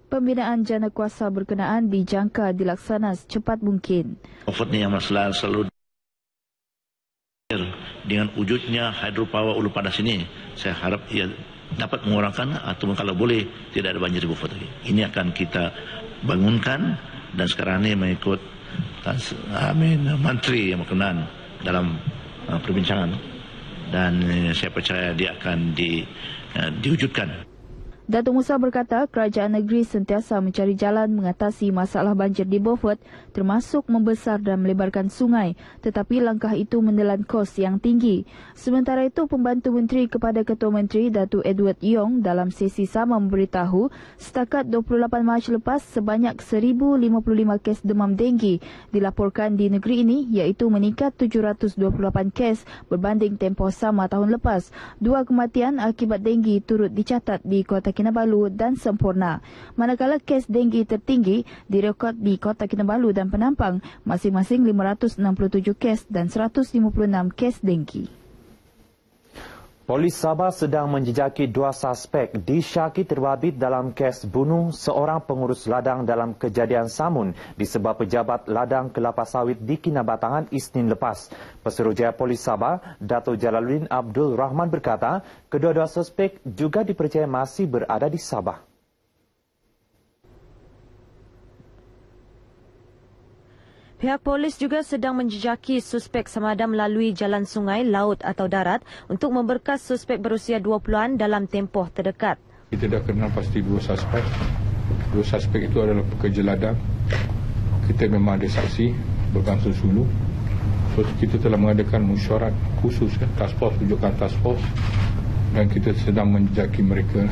Pembinaan janakuasa berkenaan dijangka dilaksana secepat mungkin. Beaufort ni yang masalah selalu dengan wujudnya hidropower Ulu Padas ini, saya harap ia dapat mengurangkan atau kalau boleh tidak ada banjir di Beaufort lagi. Ini akan kita bangunkan dan sekarang ini mengikut Menteri yang berkenan dalam perbincangan dan saya percaya dia akan diwujudkan. Datuk Musa berkata kerajaan negeri sentiasa mencari jalan mengatasi masalah banjir di Beaufort termasuk membesar dan melebarkan sungai, tetapi langkah itu menelan kos yang tinggi. Sementara itu, Pembantu Menteri kepada Ketua Menteri Datuk Edward Yong dalam sesi sama memberitahu setakat 28 Mac lepas sebanyak 1,055 kes demam denggi dilaporkan di negeri ini, iaitu meningkat 728 kes berbanding tempoh sama tahun lepas. 2 kematian akibat denggi turut dicatat di Kota Kinabalu dan Semporna. Manakala kes denggi tertinggi direkod di Kota Kinabalu dan Penampang, masing-masing 567 kes dan 156 kes denggi. Polis Sabah sedang menjejaki 2 suspek disyaki terbabit dalam kes bunuh seorang pengurus ladang dalam kejadian samun di sebuah pejabat ladang kelapa sawit di Kinabatangan Isnin lepas. Pesuruhjaya Polis Sabah, Dato' Jalaluddin Abdul Rahman berkata, kedua-dua suspek juga dipercaya masih berada di Sabah. Pihak polis juga sedang menjejaki suspek samada melalui jalan sungai, laut atau darat untuk memberkas suspek berusia 20-an dalam tempoh terdekat. Kita dah kenal pasti 2 suspek. 2 suspek itu adalah pekerja ladang. Kita memang ada saksi berlangsung sulu. So, kita telah mengadakan mesyuarat khusus, task force, tunjukkan task force, dan kita sedang menjejaki mereka.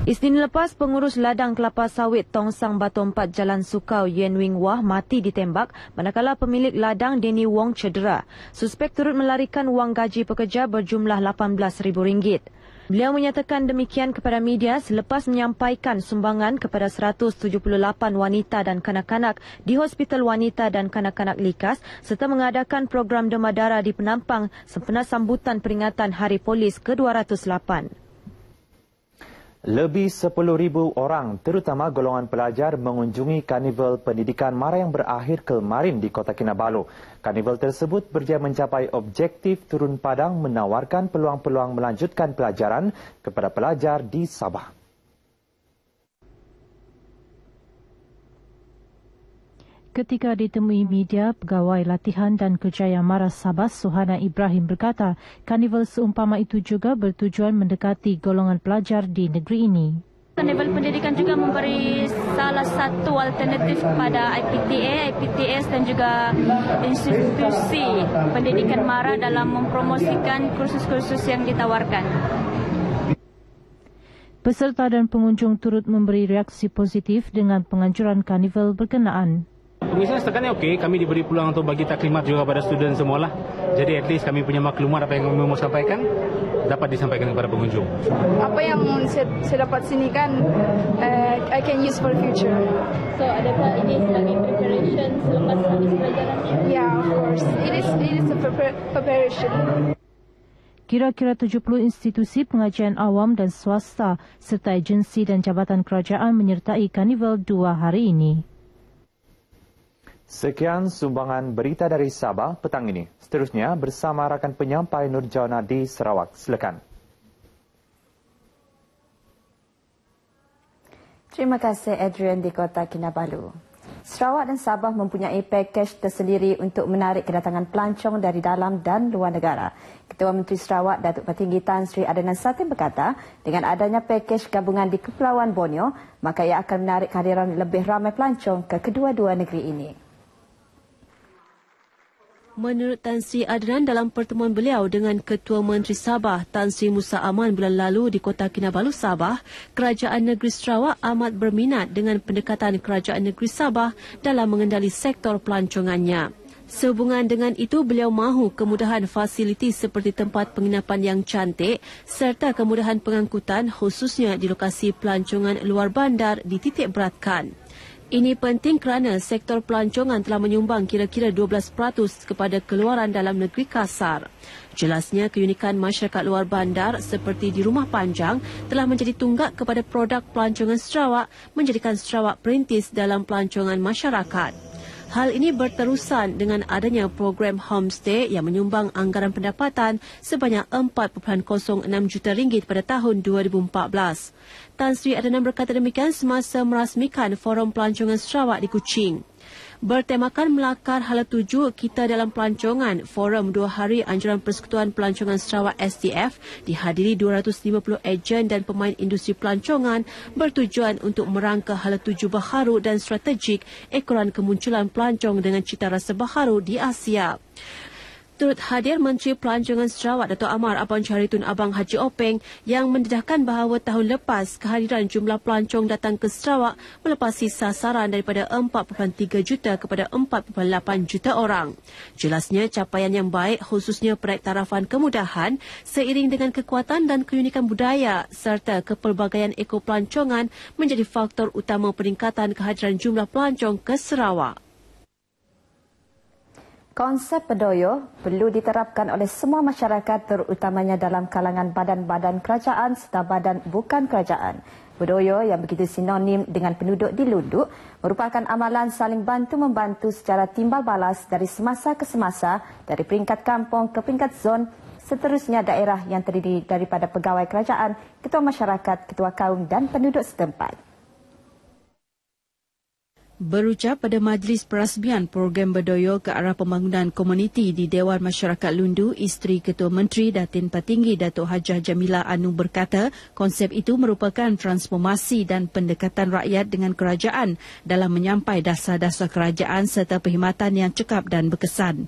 Isnin lepas, pengurus ladang kelapa sawit Tongsang Batu 4 Jalan Sukau Yen Wing Wah mati ditembak manakala pemilik ladang Denny Wong cedera. Suspek turut melarikan wang gaji pekerja berjumlah RM18,000. Beliau menyatakan demikian kepada media selepas menyampaikan sumbangan kepada 178 wanita dan kanak-kanak di Hospital Wanita dan Kanak-kanak Likas serta mengadakan program demam darah di Penampang sempena sambutan peringatan Hari Polis ke-208. Lebih 10,000 orang, terutama golongan pelajar, mengunjungi Karnival Pendidikan Mara yang berakhir kemarin di Kota Kinabalu. Karnival tersebut berjaya mencapai objektif turun padang menawarkan peluang-peluang melanjutkan pelajaran kepada pelajar di Sabah. Ketika ditemui media, Pegawai Latihan dan Kerjaya Mara Sabah Suhana Ibrahim berkata, karnival seumpama itu juga bertujuan mendekati golongan pelajar di negeri ini. Karnival pendidikan juga memberi salah satu alternatif kepada IPTA, IPTS dan juga institusi pendidikan Mara dalam mempromosikan kursus-kursus yang ditawarkan. Peserta dan pengunjung turut memberi reaksi positif dengan penganjuran karnival berkenaan. Pengisian setakat ni okey, kami diberi peluang untuk bagi taklimat juga kepada student semualah. Jadi at least kami punya maklumat apa yang kami mau sampaikan dapat disampaikan kepada pengunjung. Apa yang saya dapat sini kan I can use for the future. So adakah ini sebagai preparation selepas habis pelajaran ni? Yeah, of course. It is a preparation. Kira-kira 70 institusi pengajian awam dan swasta serta agensi dan jabatan kerajaan menyertai karnival 2 hari ini. Sekian sumbangan berita dari Sabah petang ini. Seterusnya bersama rakan penyampai Nur Jawana di Sarawak. Silakan. Terima kasih Adrian di Kota Kinabalu. Sarawak dan Sabah mempunyai pakej tersendiri untuk menarik kedatangan pelancong dari dalam dan luar negara. Ketua Menteri Sarawak Datuk Petinggi Tan Sri Adnan Satin berkata, dengan adanya pakej gabungan di Kepulauan Borneo, maka ia akan menarik kehadiran lebih ramai pelancong ke kedua-dua negeri ini. Menurut Tan Sri Adnan dalam pertemuan beliau dengan Ketua Menteri Sabah Tan Sri Musa Aman bulan lalu di Kota Kinabalu, Sabah, Kerajaan Negeri Sarawak amat berminat dengan pendekatan Kerajaan Negeri Sabah dalam mengendali sektor pelancongannya. Sehubungan dengan itu, beliau mahu kemudahan fasiliti seperti tempat penginapan yang cantik serta kemudahan pengangkutan khususnya di lokasi pelancongan luar bandar dititik beratkan. Ini penting kerana sektor pelancongan telah menyumbang kira-kira 12% kepada keluaran dalam negeri kasar. Jelasnya, keunikan masyarakat luar bandar seperti di Rumah Panjang telah menjadi tunggak kepada produk pelancongan Sarawak, menjadikan Sarawak perintis dalam pelancongan masyarakat. Hal ini berterusan dengan adanya program homestay yang menyumbang anggaran pendapatan sebanyak 4.06 juta ringgit pada tahun 2014. Tan Sri Adnan berkata demikian semasa merasmikan Forum Pelancongan Sarawak di Kuching. Bertemakan melakar hala tuju kita dalam pelancongan, forum 2 hari anjuran Persekutuan Pelancongan Sarawak STF dihadiri 250 ejen dan pemain industri pelancongan bertujuan untuk merangka hala tuju baharu dan strategik ekoran kemunculan pelancong dengan cita rasa baharu di Asia. Turut hadir Menteri Pelancongan Sarawak Dato' Amar Abang Syahritun Abang Haji Openg yang mendedahkan bahawa tahun lepas kehadiran jumlah pelancong datang ke Sarawak melepasi sasaran daripada 4.3 juta kepada 4.8 juta orang. Jelasnya capaian yang baik khususnya periktarafan kemudahan seiring dengan kekuatan dan keunikan budaya serta kepelbagaian ekopelancongan menjadi faktor utama peningkatan kehadiran jumlah pelancong ke Sarawak. Konsep Bedoyo perlu diterapkan oleh semua masyarakat terutamanya dalam kalangan badan-badan kerajaan serta badan bukan kerajaan. Bedoyo yang begitu sinonim dengan penduduk dilunduk merupakan amalan saling bantu-membantu secara timbal balas dari semasa ke semasa dari peringkat kampung ke peringkat zon, seterusnya daerah yang terdiri daripada pegawai kerajaan, ketua masyarakat, ketua kaum dan penduduk setempat. Berucap pada majlis perasmian program Bedoyo ke arah pembangunan komuniti di Dewan Masyarakat Lundu, isteri Ketua Menteri Datin Petinggi Datuk Hajah Jamilah Anu berkata konsep itu merupakan transformasi dan pendekatan rakyat dengan kerajaan dalam menyampai dasar-dasar kerajaan serta perkhidmatan yang cekap dan berkesan.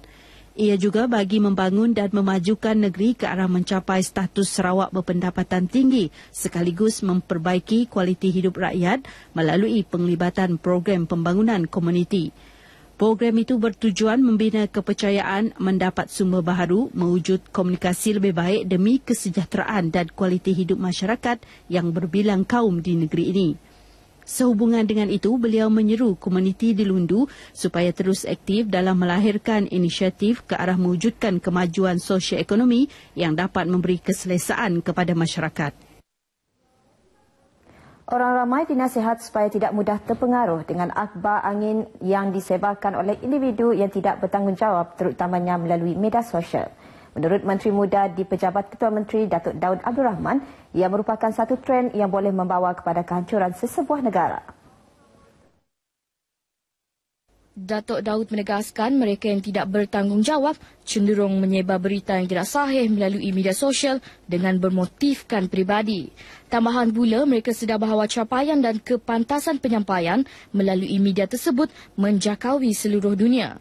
Ia juga bagi membangun dan memajukan negeri ke arah mencapai status Sarawak berpendapatan tinggi sekaligus memperbaiki kualiti hidup rakyat melalui penglibatan program pembangunan komuniti. Program itu bertujuan membina kepercayaan, mendapat sumber baharu, mewujud komunikasi lebih baik demi kesejahteraan dan kualiti hidup masyarakat yang berbilang kaum di negeri ini. Sehubungan dengan itu, beliau menyeru komuniti di Lundu supaya terus aktif dalam melahirkan inisiatif ke arah mewujudkan kemajuan sosio-ekonomi yang dapat memberi keselesaan kepada masyarakat. Orang ramai dinasihat supaya tidak mudah terpengaruh dengan akhbar angin yang disebarkan oleh individu yang tidak bertanggungjawab terutamanya melalui media sosial. Menurut Menteri Muda di Pejabat Ketua Menteri Datuk Daud Abdul Rahman, ia merupakan satu trend yang boleh membawa kepada kehancuran sesebuah negara. Datuk Daud menegaskan mereka yang tidak bertanggungjawab cenderung menyebar berita yang tidak sahih melalui media sosial dengan bermotifkan peribadi. Tambahan pula, mereka sedar bahawa capaian dan kepantasan penyampaian melalui media tersebut menjakaui seluruh dunia.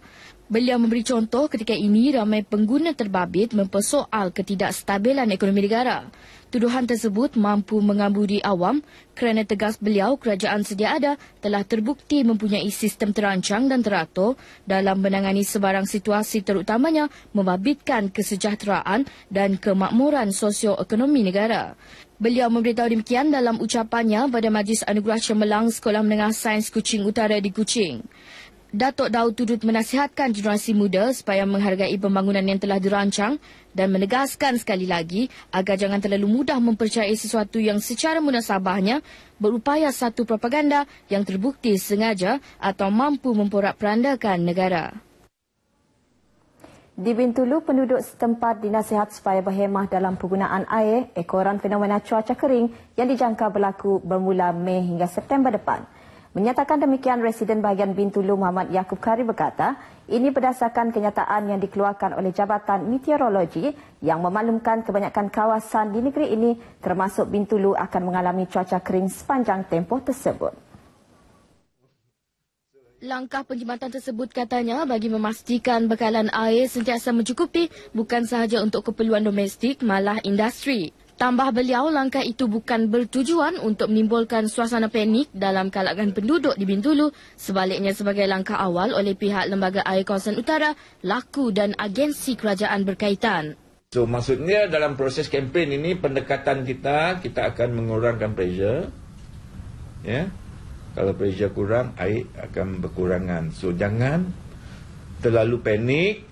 Beliau memberi contoh ketika ini ramai pengguna terbabit mempersoal ketidakstabilan ekonomi negara. Tuduhan tersebut mampu mengambudi awam kerana tegas beliau kerajaan sedia ada telah terbukti mempunyai sistem terancang dan teratur dalam menangani sebarang situasi terutamanya membabitkan kesejahteraan dan kemakmuran sosioekonomi negara. Beliau memberitahu demikian dalam ucapannya pada Majlis Anugerah Cemerlang Sekolah Menengah Sains Kuching Utara di Kuching. Datuk Daud turut menasihatkan generasi muda supaya menghargai pembangunan yang telah dirancang dan menegaskan sekali lagi agar jangan terlalu mudah mempercayai sesuatu yang secara munasabahnya berupaya satu propaganda yang terbukti sengaja atau mampu memporak-perandakan negara. Di Bintulu, penduduk setempat dinasihat supaya berhemah dalam penggunaan air ekoran fenomena cuaca kering yang dijangka berlaku bermula Mei hingga September depan. Menyatakan demikian, Residen bahagian Bintulu Muhammad Yaakob Kari berkata, ini berdasarkan kenyataan yang dikeluarkan oleh Jabatan Meteorologi yang memaklumkan kebanyakan kawasan di negeri ini termasuk Bintulu akan mengalami cuaca kering sepanjang tempoh tersebut. Langkah penjimatan tersebut katanya bagi memastikan bekalan air sentiasa mencukupi bukan sahaja untuk keperluan domestik malah industri. Tambah beliau, langkah itu bukan bertujuan untuk menimbulkan suasana panik dalam kalangan penduduk di Bintulu, sebaliknya sebagai langkah awal oleh pihak Lembaga Air Kawasan Utara, LAKU dan agensi kerajaan berkaitan. So maksudnya dalam proses kempen ini pendekatan kita akan mengurangkan pressure. Ya. Kalau pressure kurang, air akan berkurangan. So, jangan terlalu panik.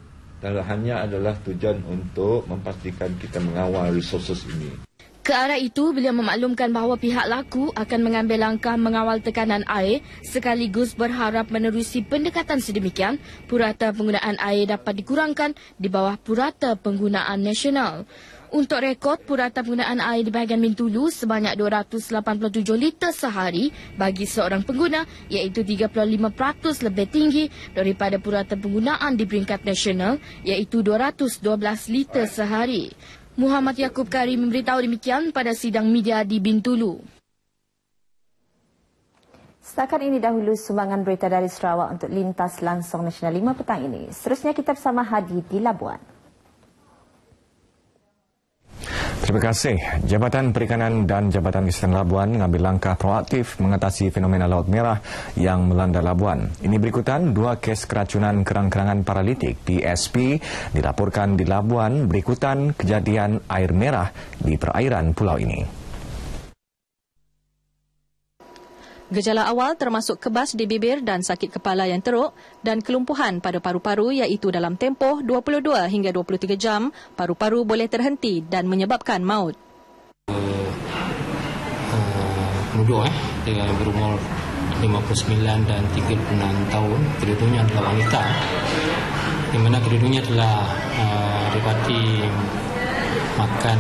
Hanya adalah tujuan untuk memastikan kita mengawal resources ini. Ke arah itu, beliau memaklumkan bahawa pihak LAKU akan mengambil langkah mengawal tekanan air sekaligus berharap menerusi pendekatan sedemikian, purata penggunaan air dapat dikurangkan di bawah purata penggunaan nasional. Untuk rekod, purata penggunaan air di bahagian Bintulu sebanyak 287 liter sehari bagi seorang pengguna, iaitu 35% lebih tinggi daripada purata penggunaan di peringkat nasional, iaitu 212 liter sehari. Muhammad Yaakob Kari memberitahu demikian pada sidang media di Bintulu. Setakat ini dahulu sumbangan berita dari Sarawak untuk Lintas Langsung Nasional 5 petang ini. Seterusnya kita bersama Hadi di Labuan. Terima kasih. Jabatan Perikanan dan Jabatan Kesihatan Labuan mengambil langkah proaktif mengatasi fenomena Laut Merah yang melanda Labuan. Ini berikutan 2 kes keracunan kerang-kerangan paralitik PSP dilaporkan di Labuan berikutan kejadian air merah di perairan pulau ini. Gejala awal termasuk kebas di bibir dan sakit kepala yang teruk dan kelumpuhan pada paru-paru iaitu dalam tempoh 22 hingga 23 jam, paru-paru boleh terhenti dan menyebabkan maut. Penduduk dia berumur 59 dan 36 tahun, kedua-duanya adalah wanita, di mana kedua-duanya telah didapati makan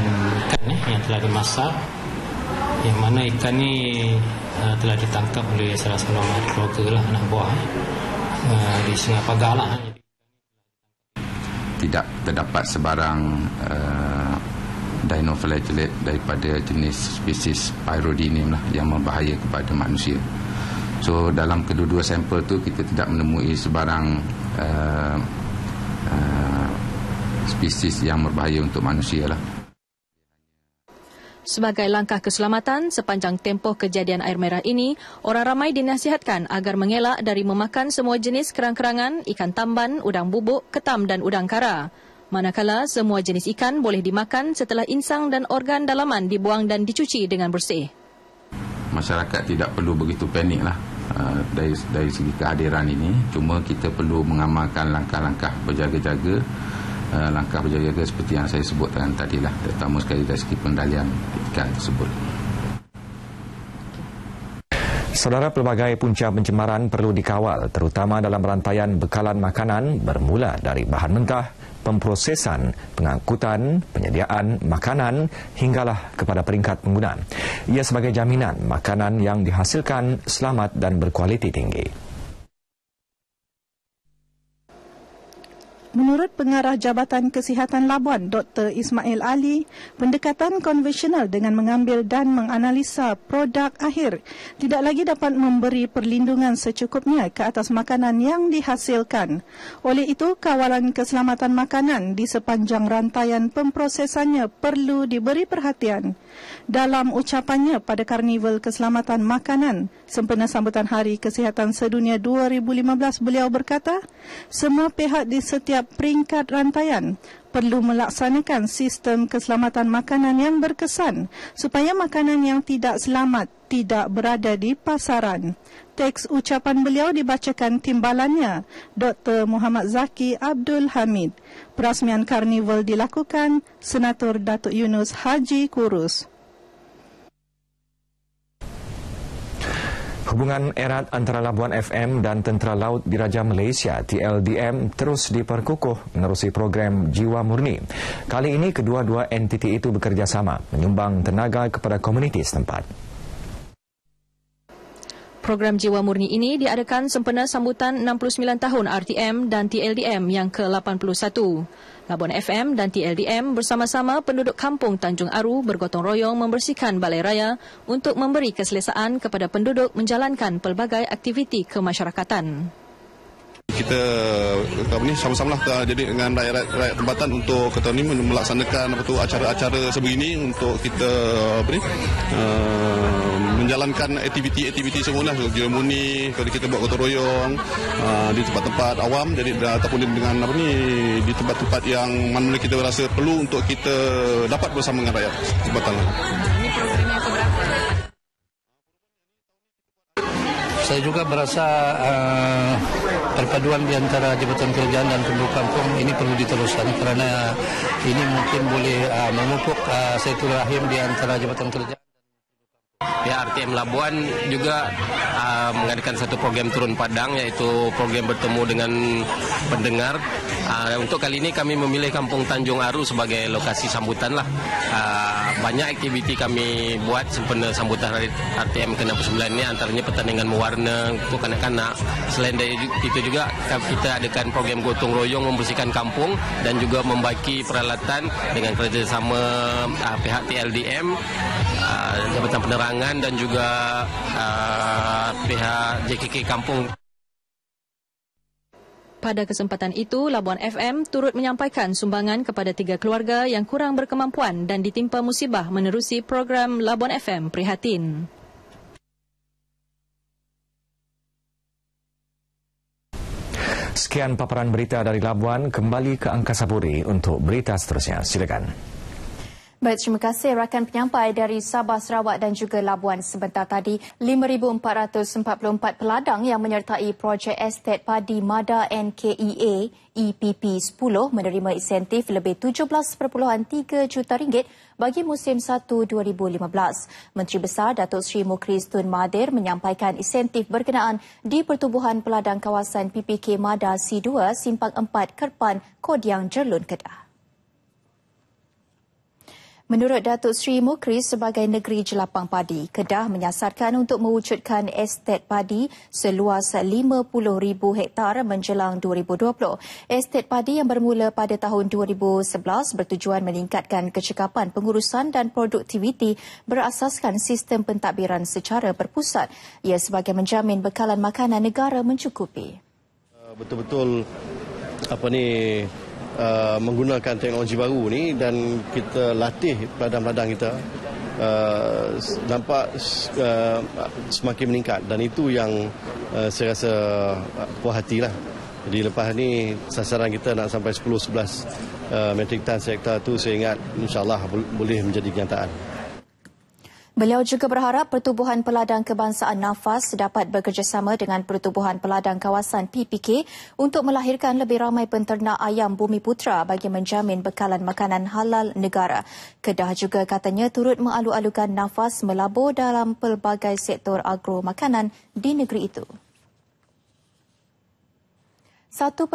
ikan yang telah dimasak, yang mana ikan ni telah ditangkap oleh salah seorang keluarga lah, anak buah di Sungai Pagar lah. Tidak terdapat sebarang dinoflagellate daripada jenis spesies Pyrodinium lah yang berbahaya kepada manusia. So dalam kedua-dua sampel tu kita tidak menemui sebarang spesies yang berbahaya untuk manusia lah. Sebagai langkah keselamatan sepanjang tempoh kejadian air merah ini, orang ramai dinasihatkan agar mengelak dari memakan semua jenis kerang-kerangan, ikan tamban, udang bubuk, ketam dan udang kara. Manakala semua jenis ikan boleh dimakan setelah insang dan organ dalaman dibuang dan dicuci dengan bersih. Masyarakat tidak perlu begitu panik lah dari segi kehadiran ini. Cuma kita perlu mengamalkan langkah-langkah berjaga-jaga. Langkah berjaga-jaga seperti yang saya sebutkan tadilah, terutama sekali dari segi pengendalian ikan tersebut. Saudara, pelbagai punca pencemaran perlu dikawal, terutama dalam rantaian bekalan makanan bermula dari bahan mentah, pemprosesan, pengangkutan, penyediaan makanan hinggalah kepada peringkat penggunaan. Ia sebagai jaminan makanan yang dihasilkan selamat dan berkualiti tinggi. Menurut Pengarah Jabatan Kesihatan Labuan, Dr. Ismail Ali, pendekatan konvensional dengan mengambil dan menganalisa produk akhir tidak lagi dapat memberi perlindungan secukupnya ke atas makanan yang dihasilkan. Oleh itu, kawalan keselamatan makanan di sepanjang rantaian pemprosesannya perlu diberi perhatian. Dalam ucapannya pada Karnival Keselamatan Makanan sempena sambutan Hari Kesihatan Sedunia 2015, beliau berkata, semua pihak di setiap setiap peringkat rantaian perlu melaksanakan sistem keselamatan makanan yang berkesan supaya makanan yang tidak selamat tidak berada di pasaran. Teks ucapan beliau dibacakan timbalannya, Dr. Muhammad Zaki Abdul Hamid. Perasmian karnival dilakukan Senator Datuk Yunus Haji Kurus. Hubungan erat antara Labuan FM dan Tentera Laut Diraja Malaysia TLDM terus diperkukuh menerusi program Jiwa Murni. Kali ini kedua-dua entiti itu bekerjasama menyumbang tenaga kepada komuniti setempat. Program Jiwa Murni ini diadakan sempena sambutan 69 tahun RTM dan TLDM yang ke-81. Labuan FM dan TLDM bersama-sama penduduk kampung Tanjung Aru bergotong royong membersihkan balai raya untuk memberi keselesaan kepada penduduk menjalankan pelbagai aktiviti kemasyarakatan. Kita sama-sama lah jadi dengan rakyat tempatan untuk kita ni melaksanakan acara-acara sebegini untuk kita menjalankan aktiviti-aktiviti semua lah, Jiwa Murni, kalau kita buat gotong royong di tempat-tempat awam, jadi ataupun dengan di tempat-tempat yang mana kita rasa perlu untuk kita dapat bersama dengan rakyat tempatan. Ini programnya keberapa? Saya juga berasa perpaduan di antara Jabatan Kerajaan dan penduduk kampung ini perlu diteruskan kerana ini mungkin boleh memupuk silaturahim di antara Jabatan Kerajaan. Ya, RTM Labuan juga mengadakan satu program Turun Padang, iaitu program bertemu dengan pendengar. Untuk kali ini kami memilih Kampung Tanjung Aru sebagai lokasi sambutan lah. Banyak aktiviti kami buat sempena sambutan hari RTM ke-69 ini, antaranya pertandingan mewarna untuk kanak-kanak. Selain dari itu juga kita adakan program gotong royong membersihkan kampung dan juga membagi peralatan dengan kerjasama pihak TLDM, Jabatan Penerangan dan juga pihak JKK Kampung. Pada kesempatan itu, Labuan FM turut menyampaikan sumbangan kepada 3 keluarga yang kurang berkemampuan dan ditimpa musibah menerusi program Labuan FM Prihatin. Sekian paparan berita dari Labuan, kembali ke Angkasa Puri untuk berita seterusnya. Silakan. Baik, terima kasih rakan penyampai dari Sabah, Sarawak dan juga Labuan. Sebentar tadi, 5,444 peladang yang menyertai projek estet padi Mada NKEA EPP 10 menerima insentif lebih 17.3 juta ringgit bagi musim 1 2015. Menteri Besar Datuk Seri Mukhris Tun Mahathir menyampaikan insentif berkenaan di Pertubuhan Peladang Kawasan PPK Mada C2 Simpang 4 Kerpan, Kodiang, Jerlun, Kedah. Menurut Datuk Seri Mukhris, sebagai negeri jelapang padi, Kedah menyasarkan untuk mewujudkan estet padi seluas 50,000 hektar menjelang 2020. Estet padi yang bermula pada tahun 2011 bertujuan meningkatkan kecekapan pengurusan dan produktiviti berasaskan sistem pentadbiran secara berpusat. Ia sebagai menjamin bekalan makanan negara mencukupi. Betul-betul menggunakan teknologi baru ni dan kita latih peladang-peladang kita nampak semakin meningkat dan itu yang saya rasa puas hatilah. Jadi lepas ni sasaran kita nak sampai 10-11 metrik tan hektar tu saya ingat insya-Allah boleh menjadi kenyataan. Beliau juga berharap Pertubuhan Peladang Kebangsaan Nafas dapat bekerjasama dengan Pertubuhan Peladang Kawasan PPK untuk melahirkan lebih ramai penternak ayam Bumi Putra bagi menjamin bekalan makanan halal negara. Kedah juga katanya turut mengalu-alukan Nafas melabur dalam pelbagai sektor agro makanan di negeri itu. 1.6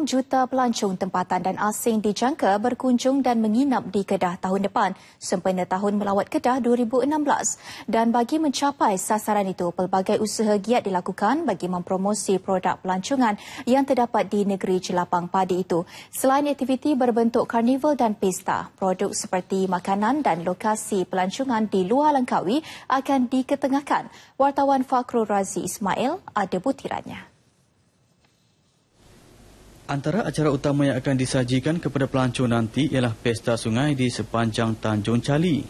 juta pelancong tempatan dan asing dijangka berkunjung dan menginap di Kedah tahun depan sempena Tahun Melawat Kedah 2016. Dan bagi mencapai sasaran itu, pelbagai usaha giat dilakukan bagi mempromosi produk pelancongan yang terdapat di negeri jelapang padi itu. Selain aktiviti berbentuk karnival dan pesta, produk seperti makanan dan lokasi pelancongan di luar Langkawi akan diketengahkan. Wartawan Fakhrul Razi Ismail ada butirannya. Antara acara utama yang akan disajikan kepada pelancong nanti ialah pesta sungai di sepanjang Tanjung Cali.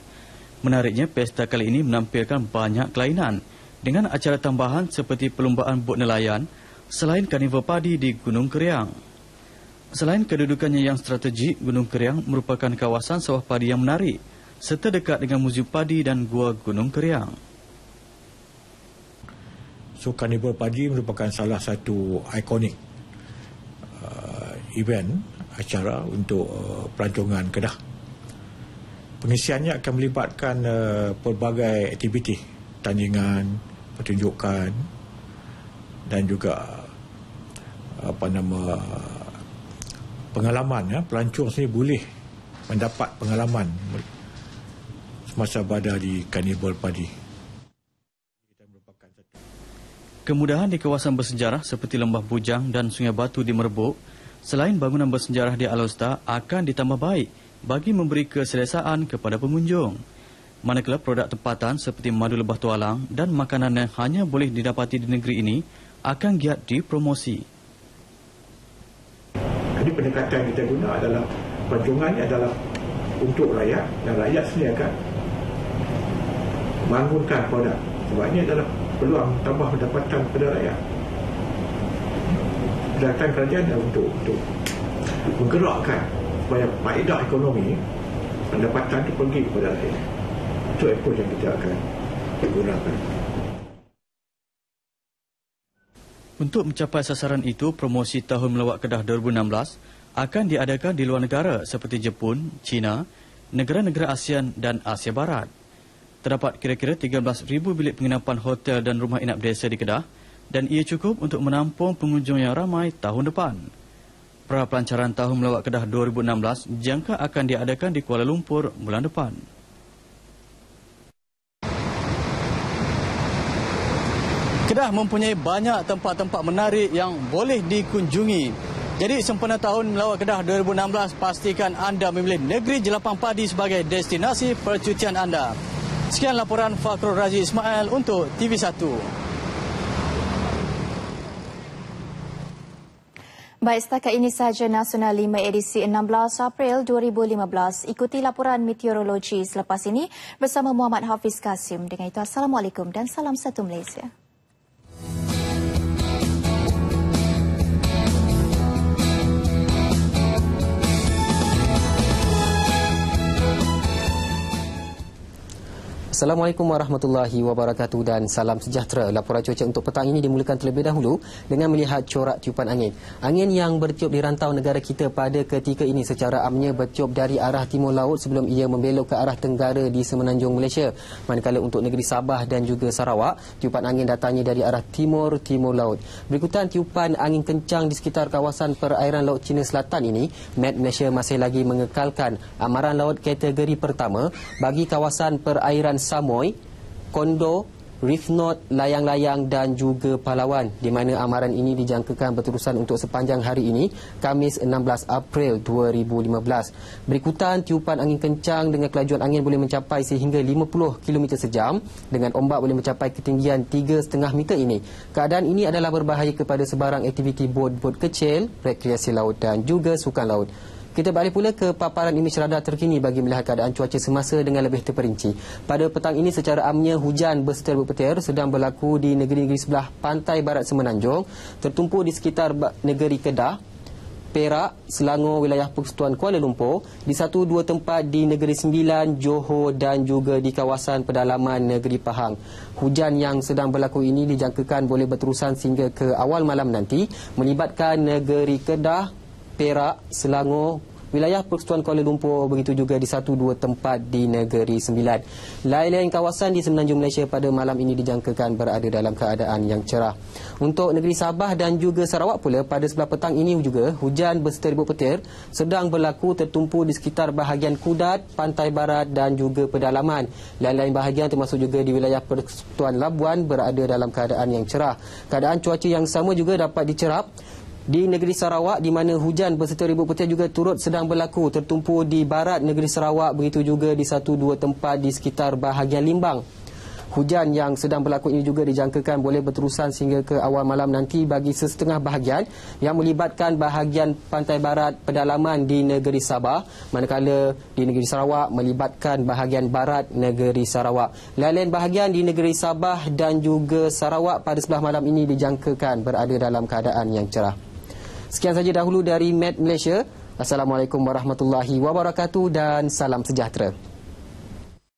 Menariknya, pesta kali ini menampilkan banyak kelainan dengan acara tambahan seperti perlumbaan bot nelayan selain karnival padi di Gunung Keriang. Selain kedudukannya yang strategik, Gunung Keriang merupakan kawasan sawah padi yang menarik serta dekat dengan Muzium Padi dan Gua Gunung Keriang. So, Karnival Padi merupakan salah satu ikonik event acara untuk pelancongan Kedah. Pengisiannya akan melibatkan pelbagai aktiviti, tandingan, pertunjukan dan juga pengalaman. Pelancong sendiri boleh mendapat pengalaman semasa berada di Karnival Padi. Kemudahan di kawasan bersejarah seperti Lembah Bujang dan Sungai Batu di Merbuk, selain bangunan bersejarah di Alor-Star akan ditambah baik bagi memberi keselesaan kepada pengunjung. Manakala produk tempatan seperti madu lebah tualang dan makanan yang hanya boleh didapati di negeri ini akan giat dipromosi. Jadi pendekatan yang kita guna adalah pelancongannya adalah untuk rakyat dan rakyat sendiri akan bangunkan produk. Sebab ini adalah peluang tambah pendapatan kepada rakyat. Pendekatan kerajaan adalah untuk menggerakkan supaya faedah ekonomi pendapatan itu pergi kepada rakyat. Itu approach yang kita akan gunakan. Untuk mencapai sasaran itu, promosi Tahun Melawat Kedah 2016 akan diadakan di luar negara seperti Jepun, China, negara-negara ASEAN dan Asia Barat. Terdapat kira-kira 13,000 bilik penginapan hotel dan rumah inap desa di Kedah dan ia cukup untuk menampung pengunjung yang ramai tahun depan. Pra-pelancaran Tahun Melawat Kedah 2016 jangka akan diadakan di Kuala Lumpur bulan depan. Kedah mempunyai banyak tempat-tempat menarik yang boleh dikunjungi. Jadi sempena Tahun Melawat Kedah 2016, pastikan anda memilih negeri Jelapang Padi sebagai destinasi percutian anda. Sekian laporan Fakhrul Razi Ismail untuk TV1. Baik, setakat ini sahaja Nasional 5 edisi 16 April 2015. Ikuti laporan meteorologi selepas ini bersama Muhammad Hafiz Kasim. Dengan itu, Assalamualaikum dan salam satu Malaysia. Assalamualaikum warahmatullahi wabarakatuh dan salam sejahtera. Laporan cuaca untuk petang ini dimulakan terlebih dahulu dengan melihat corak tiupan angin. Angin yang bertiup di rantau negara kita pada ketika ini secara amnya bertiup dari arah timur laut sebelum ia membelok ke arah tenggara di semenanjung Malaysia. Manakala untuk negeri Sabah dan juga Sarawak, tiupan angin datangnya dari arah timur-timur laut. Berikutan tiupan angin kencang di sekitar kawasan perairan Laut Cina Selatan ini, Met Malaysia masih lagi mengekalkan amaran laut kategori pertama bagi kawasan perairan Samoy, Kondo, Reef North, Layang-Layang dan juga Palawan, di mana amaran ini dijangkakan berterusan untuk sepanjang hari ini, Khamis 16 April 2015. Berikutan tiupan angin kencang dengan kelajuan angin boleh mencapai sehingga 50 km sejam dengan ombak boleh mencapai ketinggian 3,5 meter ini. Keadaan ini adalah berbahaya kepada sebarang aktiviti bot-bot kecil, rekreasi laut dan juga sukan laut. Kita beralih pula ke paparan imej radar terkini bagi melihat keadaan cuaca semasa dengan lebih terperinci. Pada petang ini secara amnya hujan bersetir-berpetir sedang berlaku di negeri-negeri sebelah pantai barat Semenanjung, tertumpu di sekitar negeri Kedah, Perak, Selangor, wilayah Persekutuan Kuala Lumpur, di 1-2 tempat di Negeri Sembilan, Johor dan juga di kawasan pedalaman Negeri Pahang. Hujan yang sedang berlaku ini dijangkakan boleh berterusan sehingga ke awal malam nanti, melibatkan negeri Kedah, Perak, Selangor, wilayah Persekutuan Kuala Lumpur, begitu juga di 1-2 tempat di Negeri Sembilan. Lain-lain kawasan di semenanjung Malaysia pada malam ini dijangkakan berada dalam keadaan yang cerah. Untuk negeri Sabah dan juga Sarawak pula, pada sebelah petang ini juga hujan bersetir-berpetir sedang berlaku tertumpu di sekitar bahagian Kudat, pantai barat dan juga pedalaman. Lain-lain bahagian termasuk juga di wilayah Persekutuan Labuan berada dalam keadaan yang cerah. Keadaan cuaca yang sama juga dapat dicerap di negeri Sarawak, di mana hujan bersetir-berpetir juga turut sedang berlaku tertumpu di barat negeri Sarawak, begitu juga di 1-2 tempat di sekitar bahagian Limbang. Hujan yang sedang berlaku ini juga dijangkakan boleh berterusan sehingga ke awal malam nanti bagi sesetengah bahagian yang melibatkan bahagian pantai barat pedalaman di negeri Sabah, manakala di negeri Sarawak melibatkan bahagian barat negeri Sarawak. Lain-lain bahagian di negeri Sabah dan juga Sarawak pada sebelah malam ini dijangkakan berada dalam keadaan yang cerah. Sekian saja dahulu dari Med Malaysia. Assalamualaikum warahmatullahi wabarakatuh dan salam sejahtera.